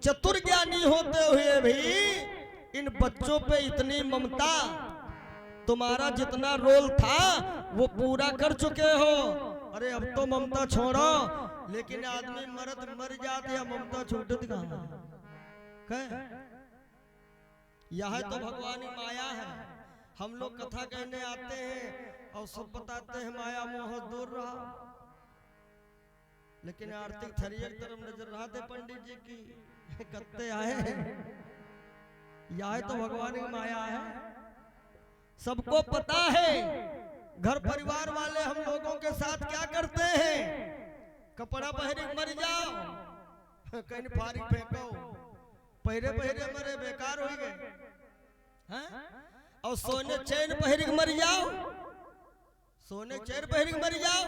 चतुर ज्ञानी होते हुए भी इन बच्चों पे इतनी ममता, तुम्हारा जितना रोल था वो पूरा कर चुके हो। अरे अब तो ममता छोड़ो, लेकिन आदमी मर्द मर जाते या ममता छूटती कहाँ? यह तो भगवानी माया है। हम लोग कथा कहने आते हैं और सब बताते हैं माया मोह दूर रहा, लेकिन आर्थिक थरिया की तरफ नजर रहा थे पंडित जी की कत्ते आए यह तो भगवान की माया है। सबको पता है घर परिवार वाले हम लोगों के साथ क्या करते हैं। कपड़ा पहन मर जाओ कहीं फारिग फेंको पहरे पहरे मरे बेकार हो गए हैं? और सोने चैन पहरिक मर जाओ सोने चैन पहरिक मर जाओ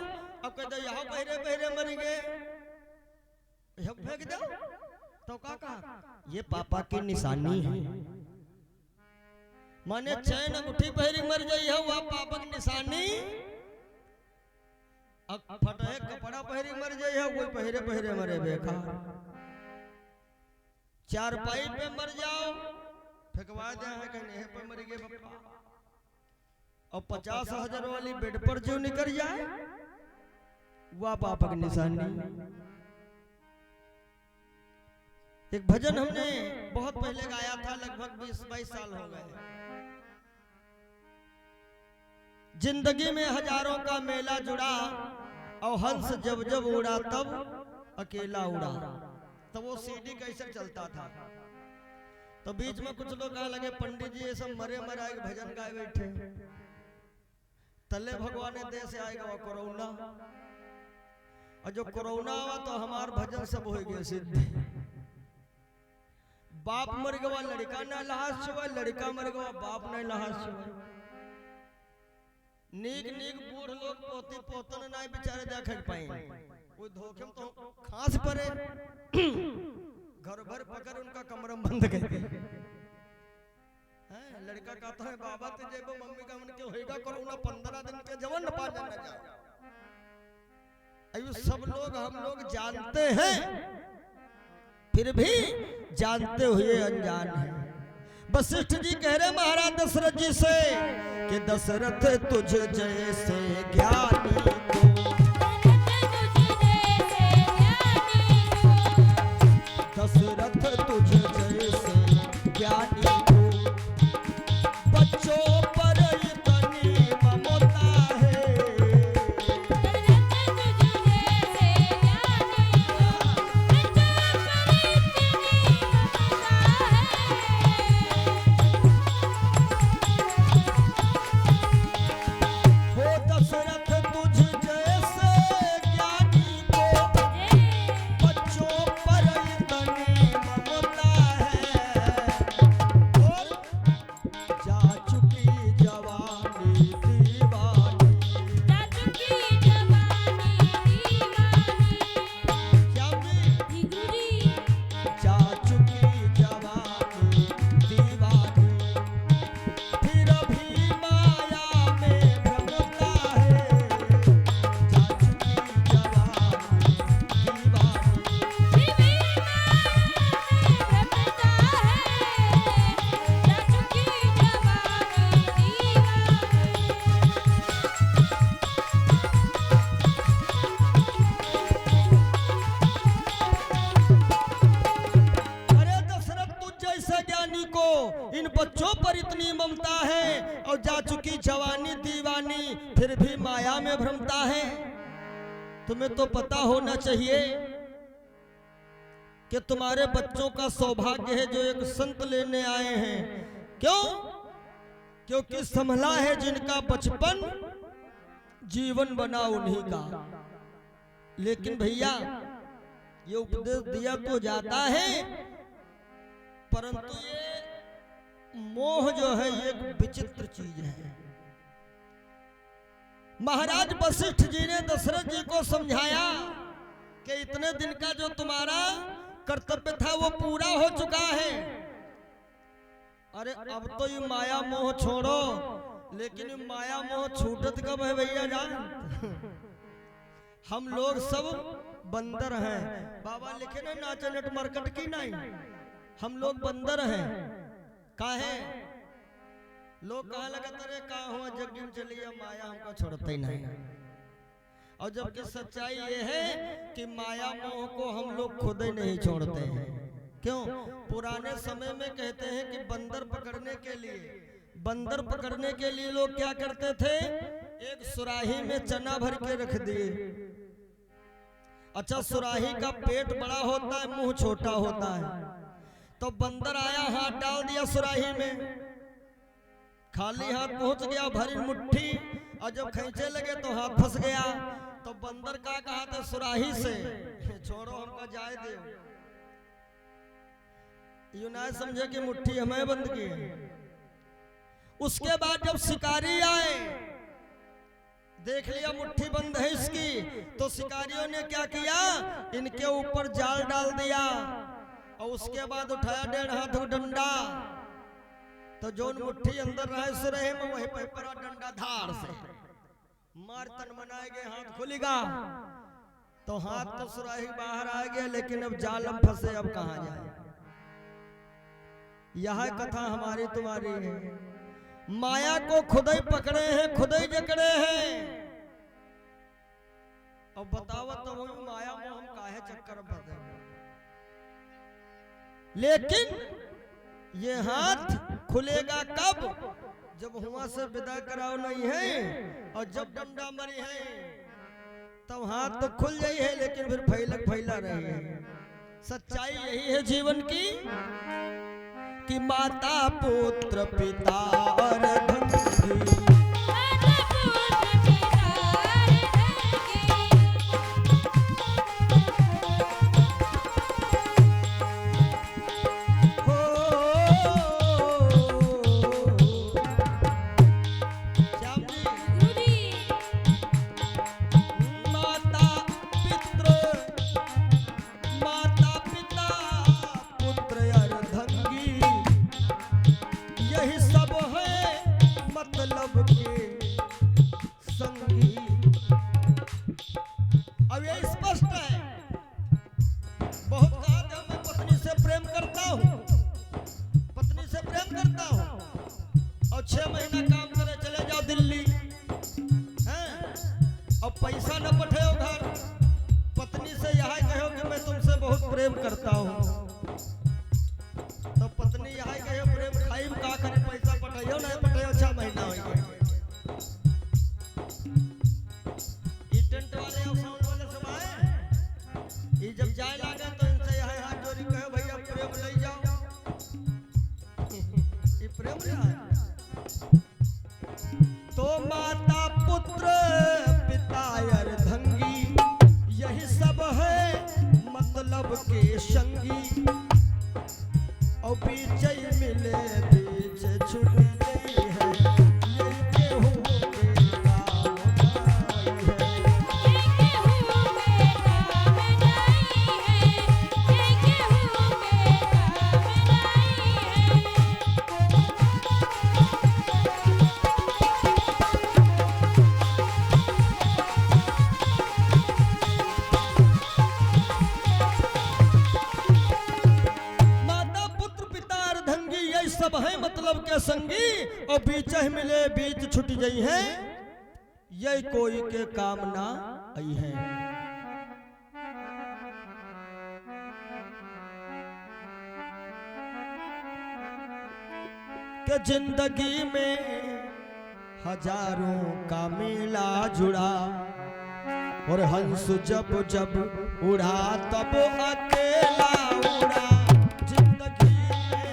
अब कहते यहाँ पहरे पहरे मर गए फेंक दो तो का ये पापा की निशानी है। माने चैन अंगूठी पहरिक मर जाई है वह पापा की निशानी। अब फटे कपड़ा पहरिक मर जाई है कोई पहरे पहरे मरे बेकार। चारपाई पे मर जाओ फेंकवा दे है कहीं पे मर गए बप्पा। और 50,000 वाली बेड पर जो निकल जाए वह पापा की निशानी। एक भजन हमने बहुत पहले गाया था लगभग 20-22 साल हो गए। जिंदगी में हजारों का मेला जुड़ा और हंस जब जब उड़ा तब अकेला उड़ा। तो वो सीडी कैसे चलता था तो बीच में कुछ लोग कहा लगे पंडित जी ये सब मरे मराए भजन गाए बैठे तले भगवान ने देश से आएगा वो कोरोना और जो कोरोना हुआ तो हमार भजन सब हो गए सिद्ध। बाप मर गया लड़का न लहास छुआ लड़का मर गया बाप न लहास छुआ। नीक नीक बूढ़ लोग पोती पोतन ना बेचारे देख पाए कोई धोखे में तो खास पड़े घर भर पकड़ उनका कमरा बंद कर लड़का कहता है बाबा ते जेबो मम्मी का मन के होएगा कोरोना 15 दिन के जवन न पा जाना जाओ। अयो सब लोग हम लोग जानते हैं फिर भी जानते हुए अनजान हैं। वशिष्ठ जी कह रहे महाराज दशरथ जी से कि दशरथ तुझ जैसे ज्ञानी दशरथ तुझ जैसे ज्ञानी बच्चों पर इतनी ममता है। वो दशरथ तुझ जैसे ज्ञानी को बच्चों पर इतनी ममता है। और जा चुकी जवानी दीवानी क्या जी जा चुकी जवानी दीवानी फिर भी माया में भ्रमता है। जा चुकी जवानी दीवानी अरे दशरथ तुझ जैसे ज्ञानी को इन बच्चों पर इतनी ममता है और जा चुकी जवानी दीवानी फिर भी माया में भ्रमता है। तुम्हें तो पता होना चाहिए कि तुम्हारे बच्चों का सौभाग्य है जो एक संत लेने आए हैं। क्यों? क्योंकि संभला है जिनका बचपन जीवन बना उन्हीं का। लेकिन भैया ये उपदेश दिया तो जाता है परंतु ये मोह जो है ये एक विचित्र चीज है। महाराज वशिष्ठ जी ने दशरथ जी को समझाया कि इतने दिन का जो तुम्हारा कर्तव्य था वो पूरा हो चुका है। अरे अब तो ये माया मोह छोड़ो लेकिन ये माया मोह छूटत कब है भैया जान। हम लोग सब बंदर हैं। बाबा लिखे ना नाचा नट मरकट की नहीं हम लोग बंदर हैं। काहे लोग कहा लगा तेरे कहा हुआ जग चलिए माया हमको छोड़ते ही नहीं। और जबकि सच्चाई ये है कि माया मोह को हम लोग खुद ही नहीं छोड़ते हैं। क्यों? पुराने समय में कहते हैं कि बंदर पकड़ने के लिए लोग क्या करते थे एक सुराही में चना भर के रख दिए अच्छा, सुराही का पेट बड़ा होता है, मुंह छोटा होता है। तो बंदर आया, हाथ डाल दिया सुराही में, खाली हाथ पहुंच गया भरी मुट्ठी, और जब खींचे लगे तो हाथ फंस गया। तो बंदर का कहा था सुराही से, छोड़ो हमको जाए दे, यूं ना समझे कि मुट्ठी हमें बंद की है। उसके बाद जब शिकारी आए, देख लिया मुट्ठी बंद है इसकी, तो शिकारियों ने क्या किया, इनके ऊपर जाल डाल दिया, और उसके बाद उठाया 1.5 हाथ डंडा। तो जो मुट्ठी अंदर रहे सुरहे में, वही पे पड़ा डंडा, धार से मार तन मनाए गए, हाथ खुलेगा। तो हाथ तो सुराही बाहर आ गया, लेकिन अब जाल में फंसे, अब कहां जाए। यह कथा हमारी तुम्हारी है। माया को खुद ही पकड़े हैं, खुद ही जकड़े हैं। अब बताओ तो वही माया को हम काहे चक्कर में फंसे। लेकिन ये हाथ खुलेगा कब, जब हुआ से विदा कराओ नहीं है, और जब डंडा मरी है तब हाथ तो खुल जाई है, लेकिन फिर फैला रही है। सच्चाई यही है जीवन की, कि माता पुत्र पिता और धन प्रेम करता हूँ। तो पत्नी यहाँ कहे प्रेम खाई का करे, पैसा पटाइयो नहीं पटाइयो, 6 महीना हो गया। ये टेंट वाले और साउंड वाले सब आए, ये जब जाए लागे तो इनसे यहाँ हाथ जोड़ी कहे भैया प्रेम ले जाओ। ये प्रेम है। तो माता पुत्र पिता अर्धंगी, यही सब है मतलब के संगी। और बीच मिले बीच छूट गई है, ये केहू के काम आई है। सब है मतलब के संगी, और बीच मिले बीच छुट गई है, ये कोई के काम ना आई है। कि जिंदगी में हजारों का मेला जुड़ा, और हंस जब जब उड़ा तब अकेला उड़ा। जिंदगी में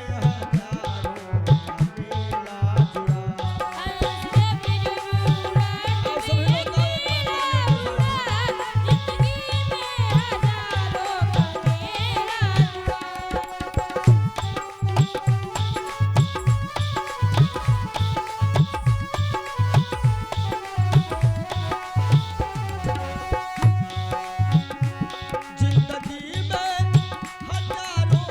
हजारों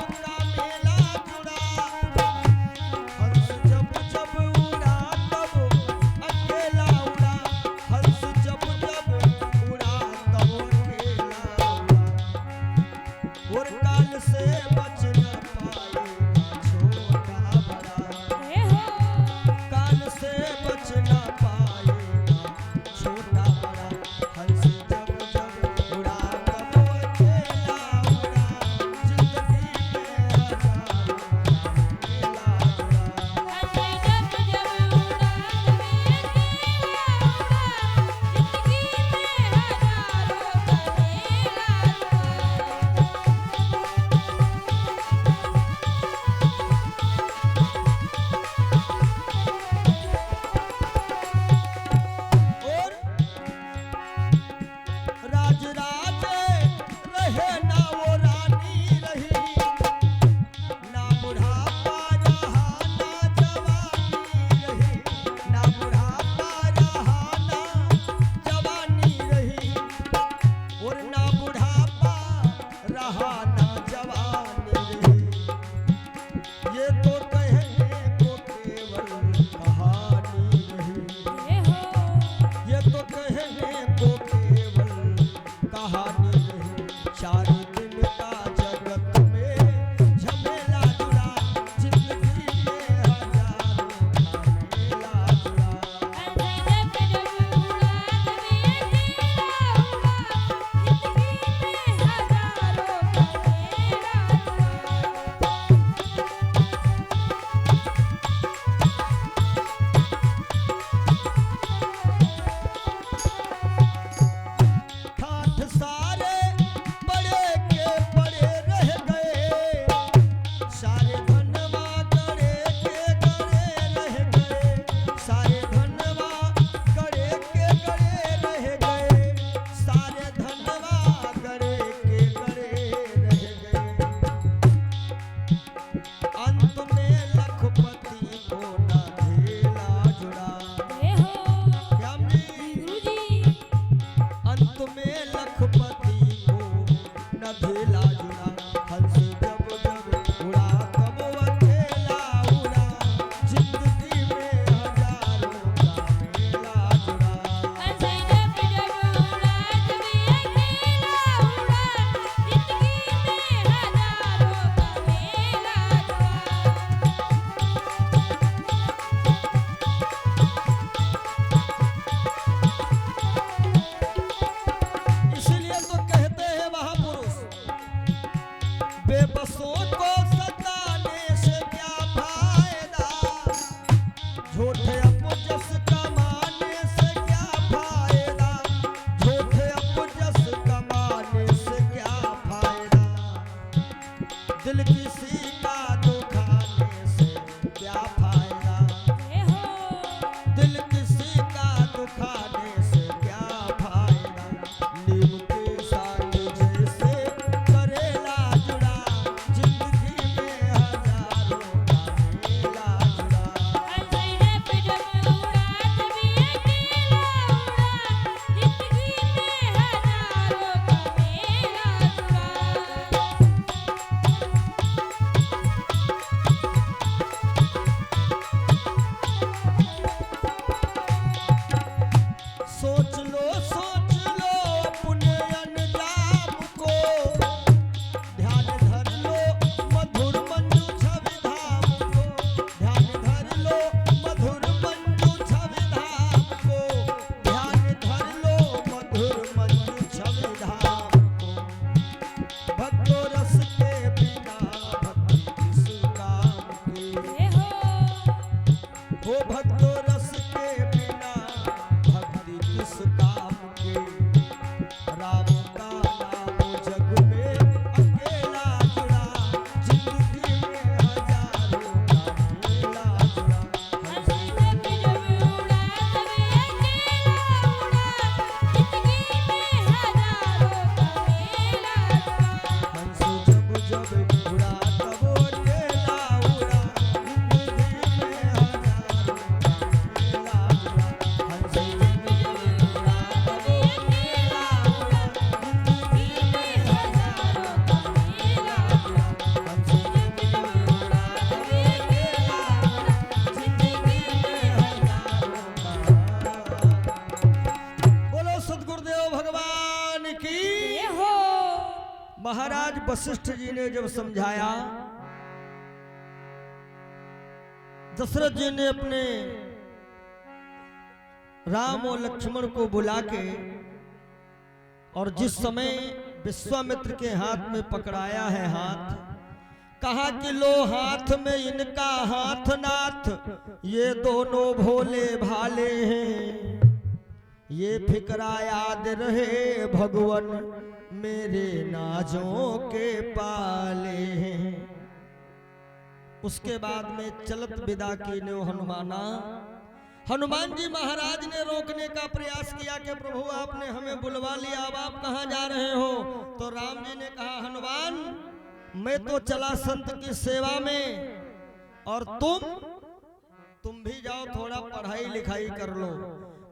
अंत में लखपति को न धेला जुड़ा। जय हो श्याम जी गुरुजी। अंत में लखपति को न धेला जुड़ा। हंस जब जब उड़ा तब अकेला उड़ा। जिंदगी में हजारों का मेला जुड़ा। हंस जब जब उड़ा तब अकेला उड़ा। जिंदगी में हजारों का मेला इसलिए तो कहते हैं महापुरुष, बेबसों को सताने से क्या फायदा। झूठे अपजस कमाने से क्या फायदा। झूठे अपजस कमाने से क्या फायदा। दिल किसी का दुखाने से क्या फायदा। जय हो दिल किसी का दुखाने से क्या फायदा। नीम के साथ जैसे करेला जुड़ा। जिंदगी में हजारों का मेला जुड़ा। हंस जब जब उड़ा तब अकेला उड़ा। जिंदगी में हजारों का मेला जुड़ा। सोच लो अपने अंजाम को। ध्यान धर लो मधुर मंजू छवि धाम को। ध्यान धर लो मधुर मंजू छवि धाम को। ध्यान धर लो मधुर मंजू छवि धाम को। भक्तो रस के बिना भक्ति किस काम की। जय हो हो भक्तो रस के बिना भक्ति किस काम की। राम का नाम जग में अकेला जुड़ा। जिंदगी में हजारों का मेला जुड़ा। हंस जब जब उड़ा तब अकेला उड़ा। जिंदगी में हजारों का मेला जुड़ा। हंस जब जब उड़ा तब अकेला उड़ा। जिंदगी में हजारों का मेला जुड़ा। हंस जब जब उड़ा तब अकेला उड़ा। जिंदगी में हजारों का मेला जुड़ा। हंस जब जब उड़ा तब अकेला उड़ा। जिंदगी में हजारों का। बोलो सद्गुरुदेव भगवान की। जय हो महाराज वशिष्ठ जी ने जब समझाया, दशरथ जी ने अपने राम और लक्ष्मण को बुला के और जिस समय विश्वामित्र के हाथ में पकड़ाया है हाथ, कहा कि लो हाथ में इनका हाथ नाथ। ये दोनों भोले भाले हैं। ये फिक्रा याद रहे भगवन मेरे नाजों के पाले हैं। उसके बाद में चलत विदा की नो हनुमाना। हनुमान जी महाराज ने रोकने का प्रयास किया कि प्रभु आपने हमें बुलवा लिया, अब आप कहाँ जा रहे हो। तो राम जी ने कहा हनुमान मैं तो चला संत की सेवा में, और तुम भी जाओ थोड़ा पढ़ाई लिखाई कर लो।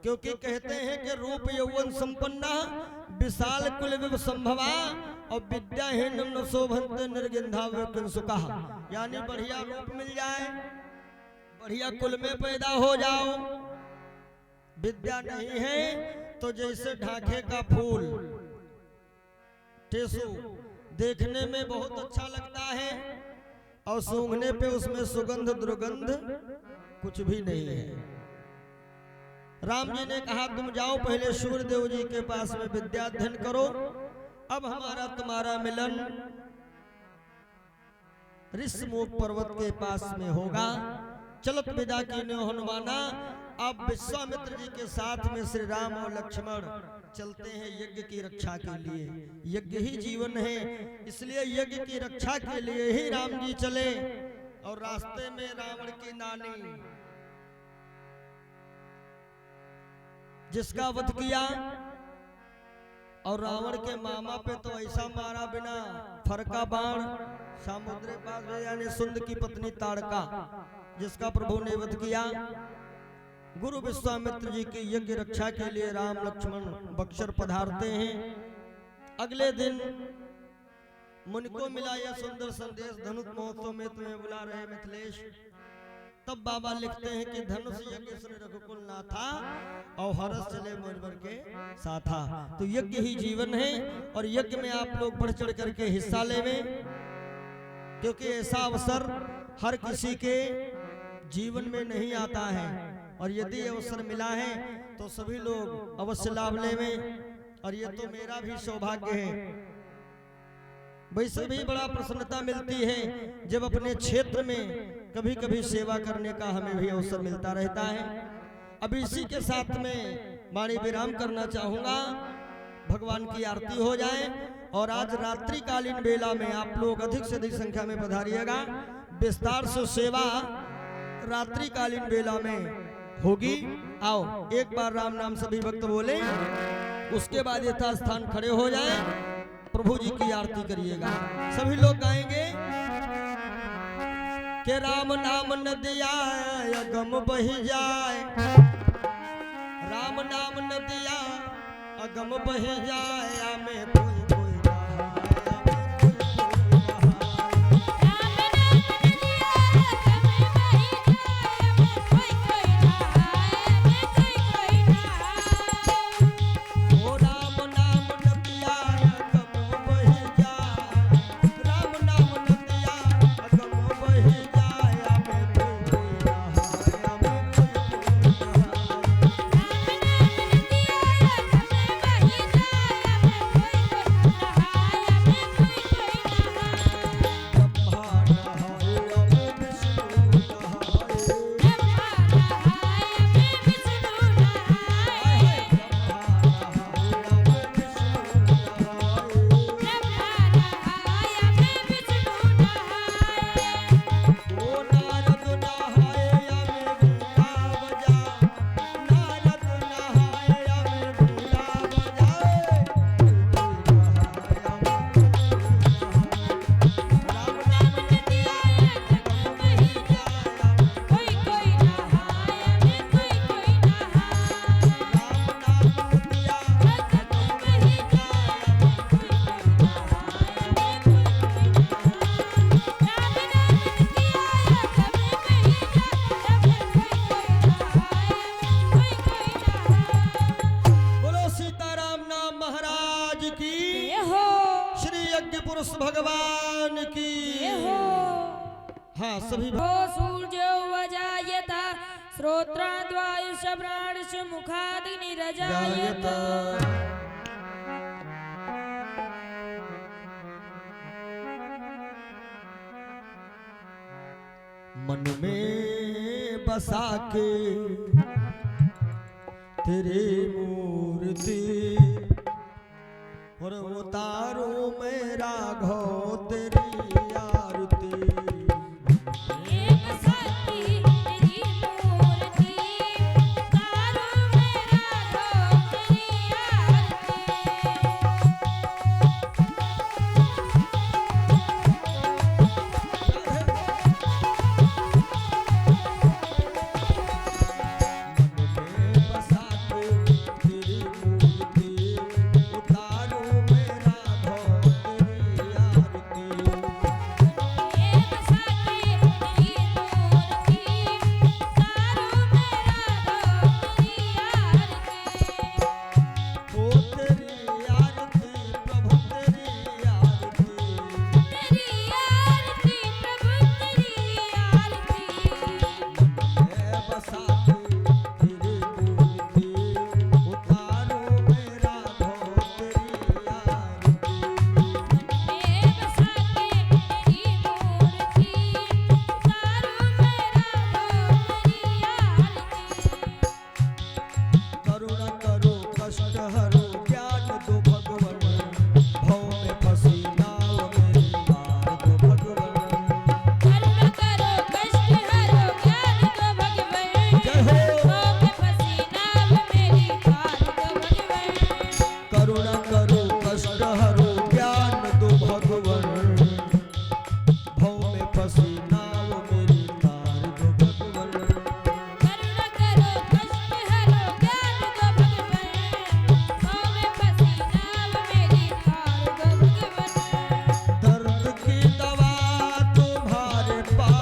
क्योंकि कहते हैं कि रूप यौवन संपन्ना विशाल कुल विव संभवा और विद्याहीन न शोभंत निर्गिंधा सुखा। यानी बढ़िया रूप मिल जाए, बढ़िया कुल में पैदा हो जाओ, विद्या नहीं है तो जैसे ढाके का फूल टेसू देखने में बहुत अच्छा लगता है और सूंघने पे उसमें सुगंध दुर्गंध कुछ भी नहीं है। राम जी ने कहा तुम जाओ पहले सूर्यदेव जी के पास में विद्या अध्ययन करो, अब हमारा तुम्हारा मिलन ऋषमुख पर्वत के पास में होगा। चलत विदा कीन्यो हनुमाना। अब विश्वामित्र जी के साथ में श्री राम और लक्ष्मण चलते हैं यज्ञ की रक्षा के लिए। यज्ञ ही जीवन है, इसलिए यज्ञ की रक्षा के लिए ही राम जी चले। और रास्ते में रावण की नानी जिसका वध किया, और रावण के मामा पे तो ऐसा मारा बिना फरका बाण सामुद्र पास है, यानी सुंद की पत्नी ताड़का, जिसका प्रभु ने वध किया। गुरु विश्वामित्र जी की यज्ञ रक्षा के लिए राम लक्ष्मण बक्सर पधारते हैं। अगले दिन मुनि को मिला यह सुंदर संदेश, धनुष महोत्सव में तुम्हें बुला रहे मिथिलेश। तब बाबा लिखते हैं कि धनुष यज्ञ सुन रघुकुल नाथा और हरस चले मुनिवर के साथा। तो यज्ञ ही जीवन है और यज्ञ में आप लोग बढ़ चढ़ करके हिस्सा लेवें, क्योंकि ऐसा अवसर हर किसी के जीवन में नहीं आता है। और यदि अवसर मिला है तो सभी लोग अवश्य लाभ लेवें। और ये तो मेरा भी सौभाग्य है। वैसे भी बड़ा प्रसन्नता मिलती है जब अपने क्षेत्र में कभी कभी सेवा करने का हमें भी अवसर मिलता रहता है। अब इसी के साथ में वाणी विराम करना चाहूंगा, भगवान की आरती हो जाए। और आज रात्रिकालीन बेला में आप लोग अधिक से अधिक संख्या में पधारिएगा। विस्तार से सेवा रात्रिकालीन बेला में होगी। आओ एक बार राम नाम सभी भक्त बोले, उसके बाद यथास्थान खड़े हो जाए, प्रभु जी की आरती करिएगा। सभी लोग गाएंगे कि राम नाम नदिया अगम बही जाए, राम नाम नदिया अगम बही जाए, आमे कोई भगवान की। हाँ सभी सूर्य वजायता श्रोत्राद्वायुष प्राणश मुखाग्निरजायत। मन में बसा के तेरी मूर्ति और उतारो मेरा घो तेरी आरती। एक सती तेरी मूर्ति उतारो मेरा घो तेरी आरती। मन में बसा के तेरी मूर्ति उतारो मेरा घो तेरी आरती।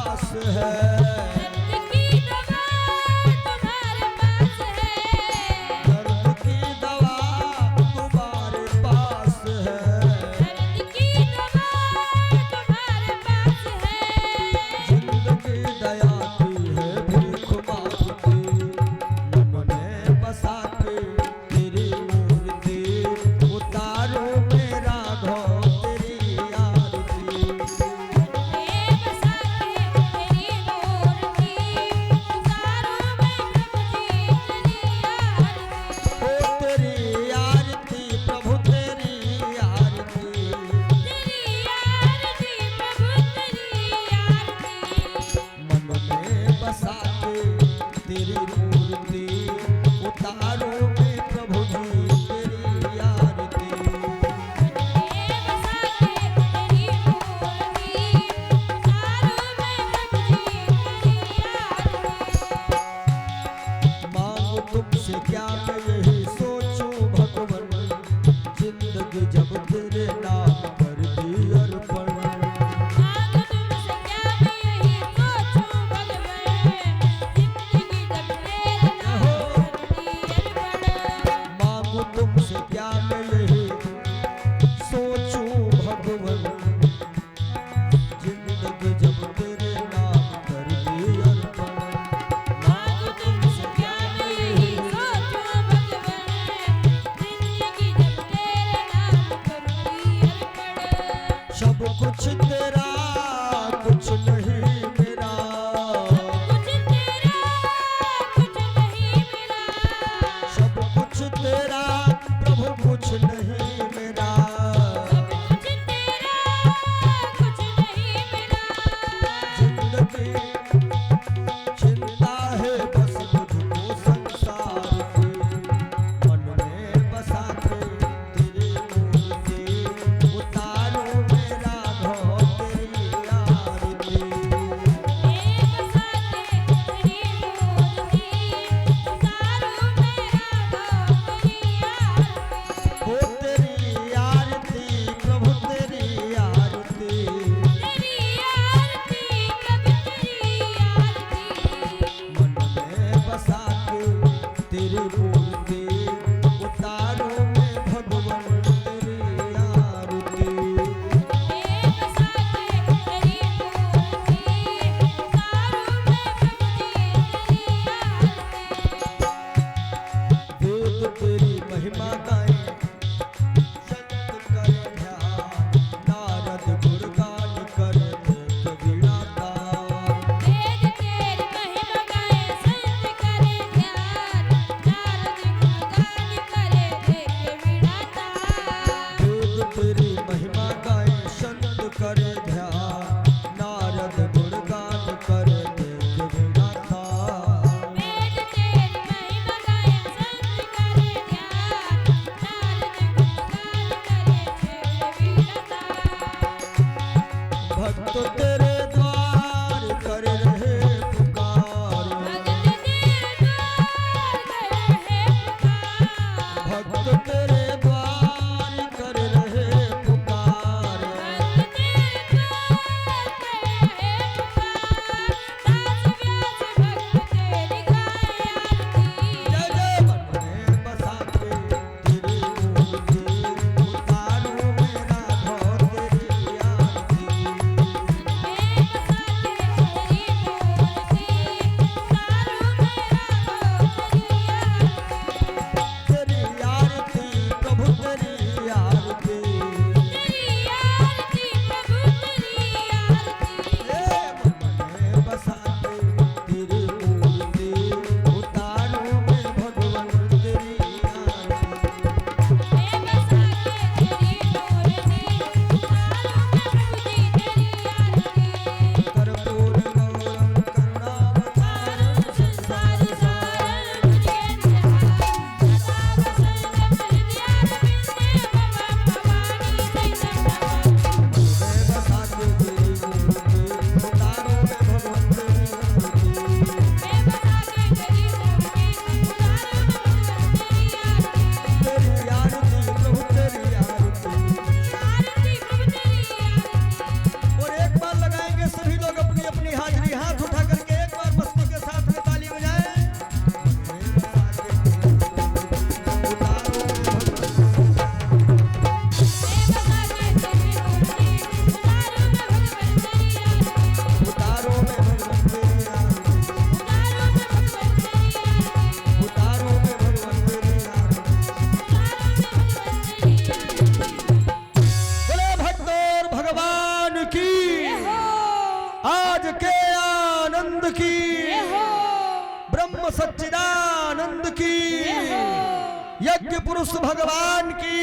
पास है। दर्द की दवा तुम्हारे पास है। दर्द की दवा तुम्हारे पास है। दर्द की दवा तुम्हारे पास है। जिंदगी दया की है भीख मांगती, मन में बसा के तेरी मूर्ति, उतारो मेरा घोर तेरी आरती। बसा के तेरी मूर्ति परमानंद की, ब्रह्म सच्चिदानंद की, यज्ञ पुरुष भगवान की।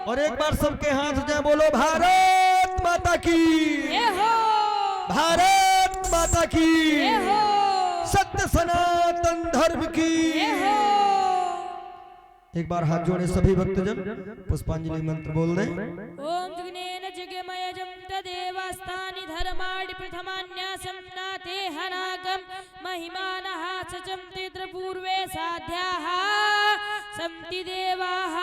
और एक बार सबके हाथ जाए बोलो भारत माता की, भारत माता की, सत्य सनातन धर्म की। एक बार हाथ जोड़े सभी भक्तजन, पुष्पांजलि मंत्र बोल दें। ओम जगनेन जगमयजं तदेवास्तानि धर्माणि प्रथमान्यासं नाते हनागम महिमानः सचं तेत्र पूर्वे साध्याः सन्ति देवाः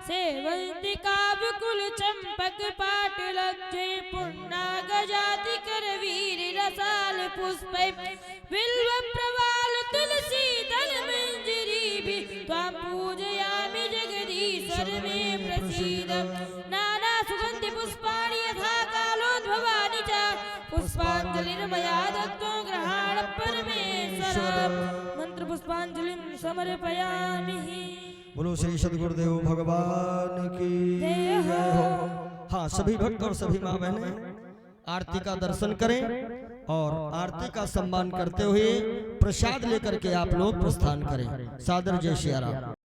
सेवन्ति काव्यकुल चंपक पाटलज्जे पुन्नागजाति करवीर रसाल पुष्पै बिल्व प्रवाल तुलसी दल मंजरी भी त्वां पूजयामि जगदीश्वर मे प्रसीद। नाना सुगंधि पुष्पाणि यथा कालोद्भवानि च पुष्पांजलिर्मया दत्तो गृहाण परमेश्वर। मंत्र पुष्पांजलिं समर्पयामि। बोलो श्री सद्गुरुदेव भगवान की जय हो। हाँ, सभी भक्त और सभी माँ बहनें आरती का दर्शन करें और आरती का सम्मान करते हुए प्रसाद लेकर के आप लोग प्रस्थान करें। सादर जय सिया राम।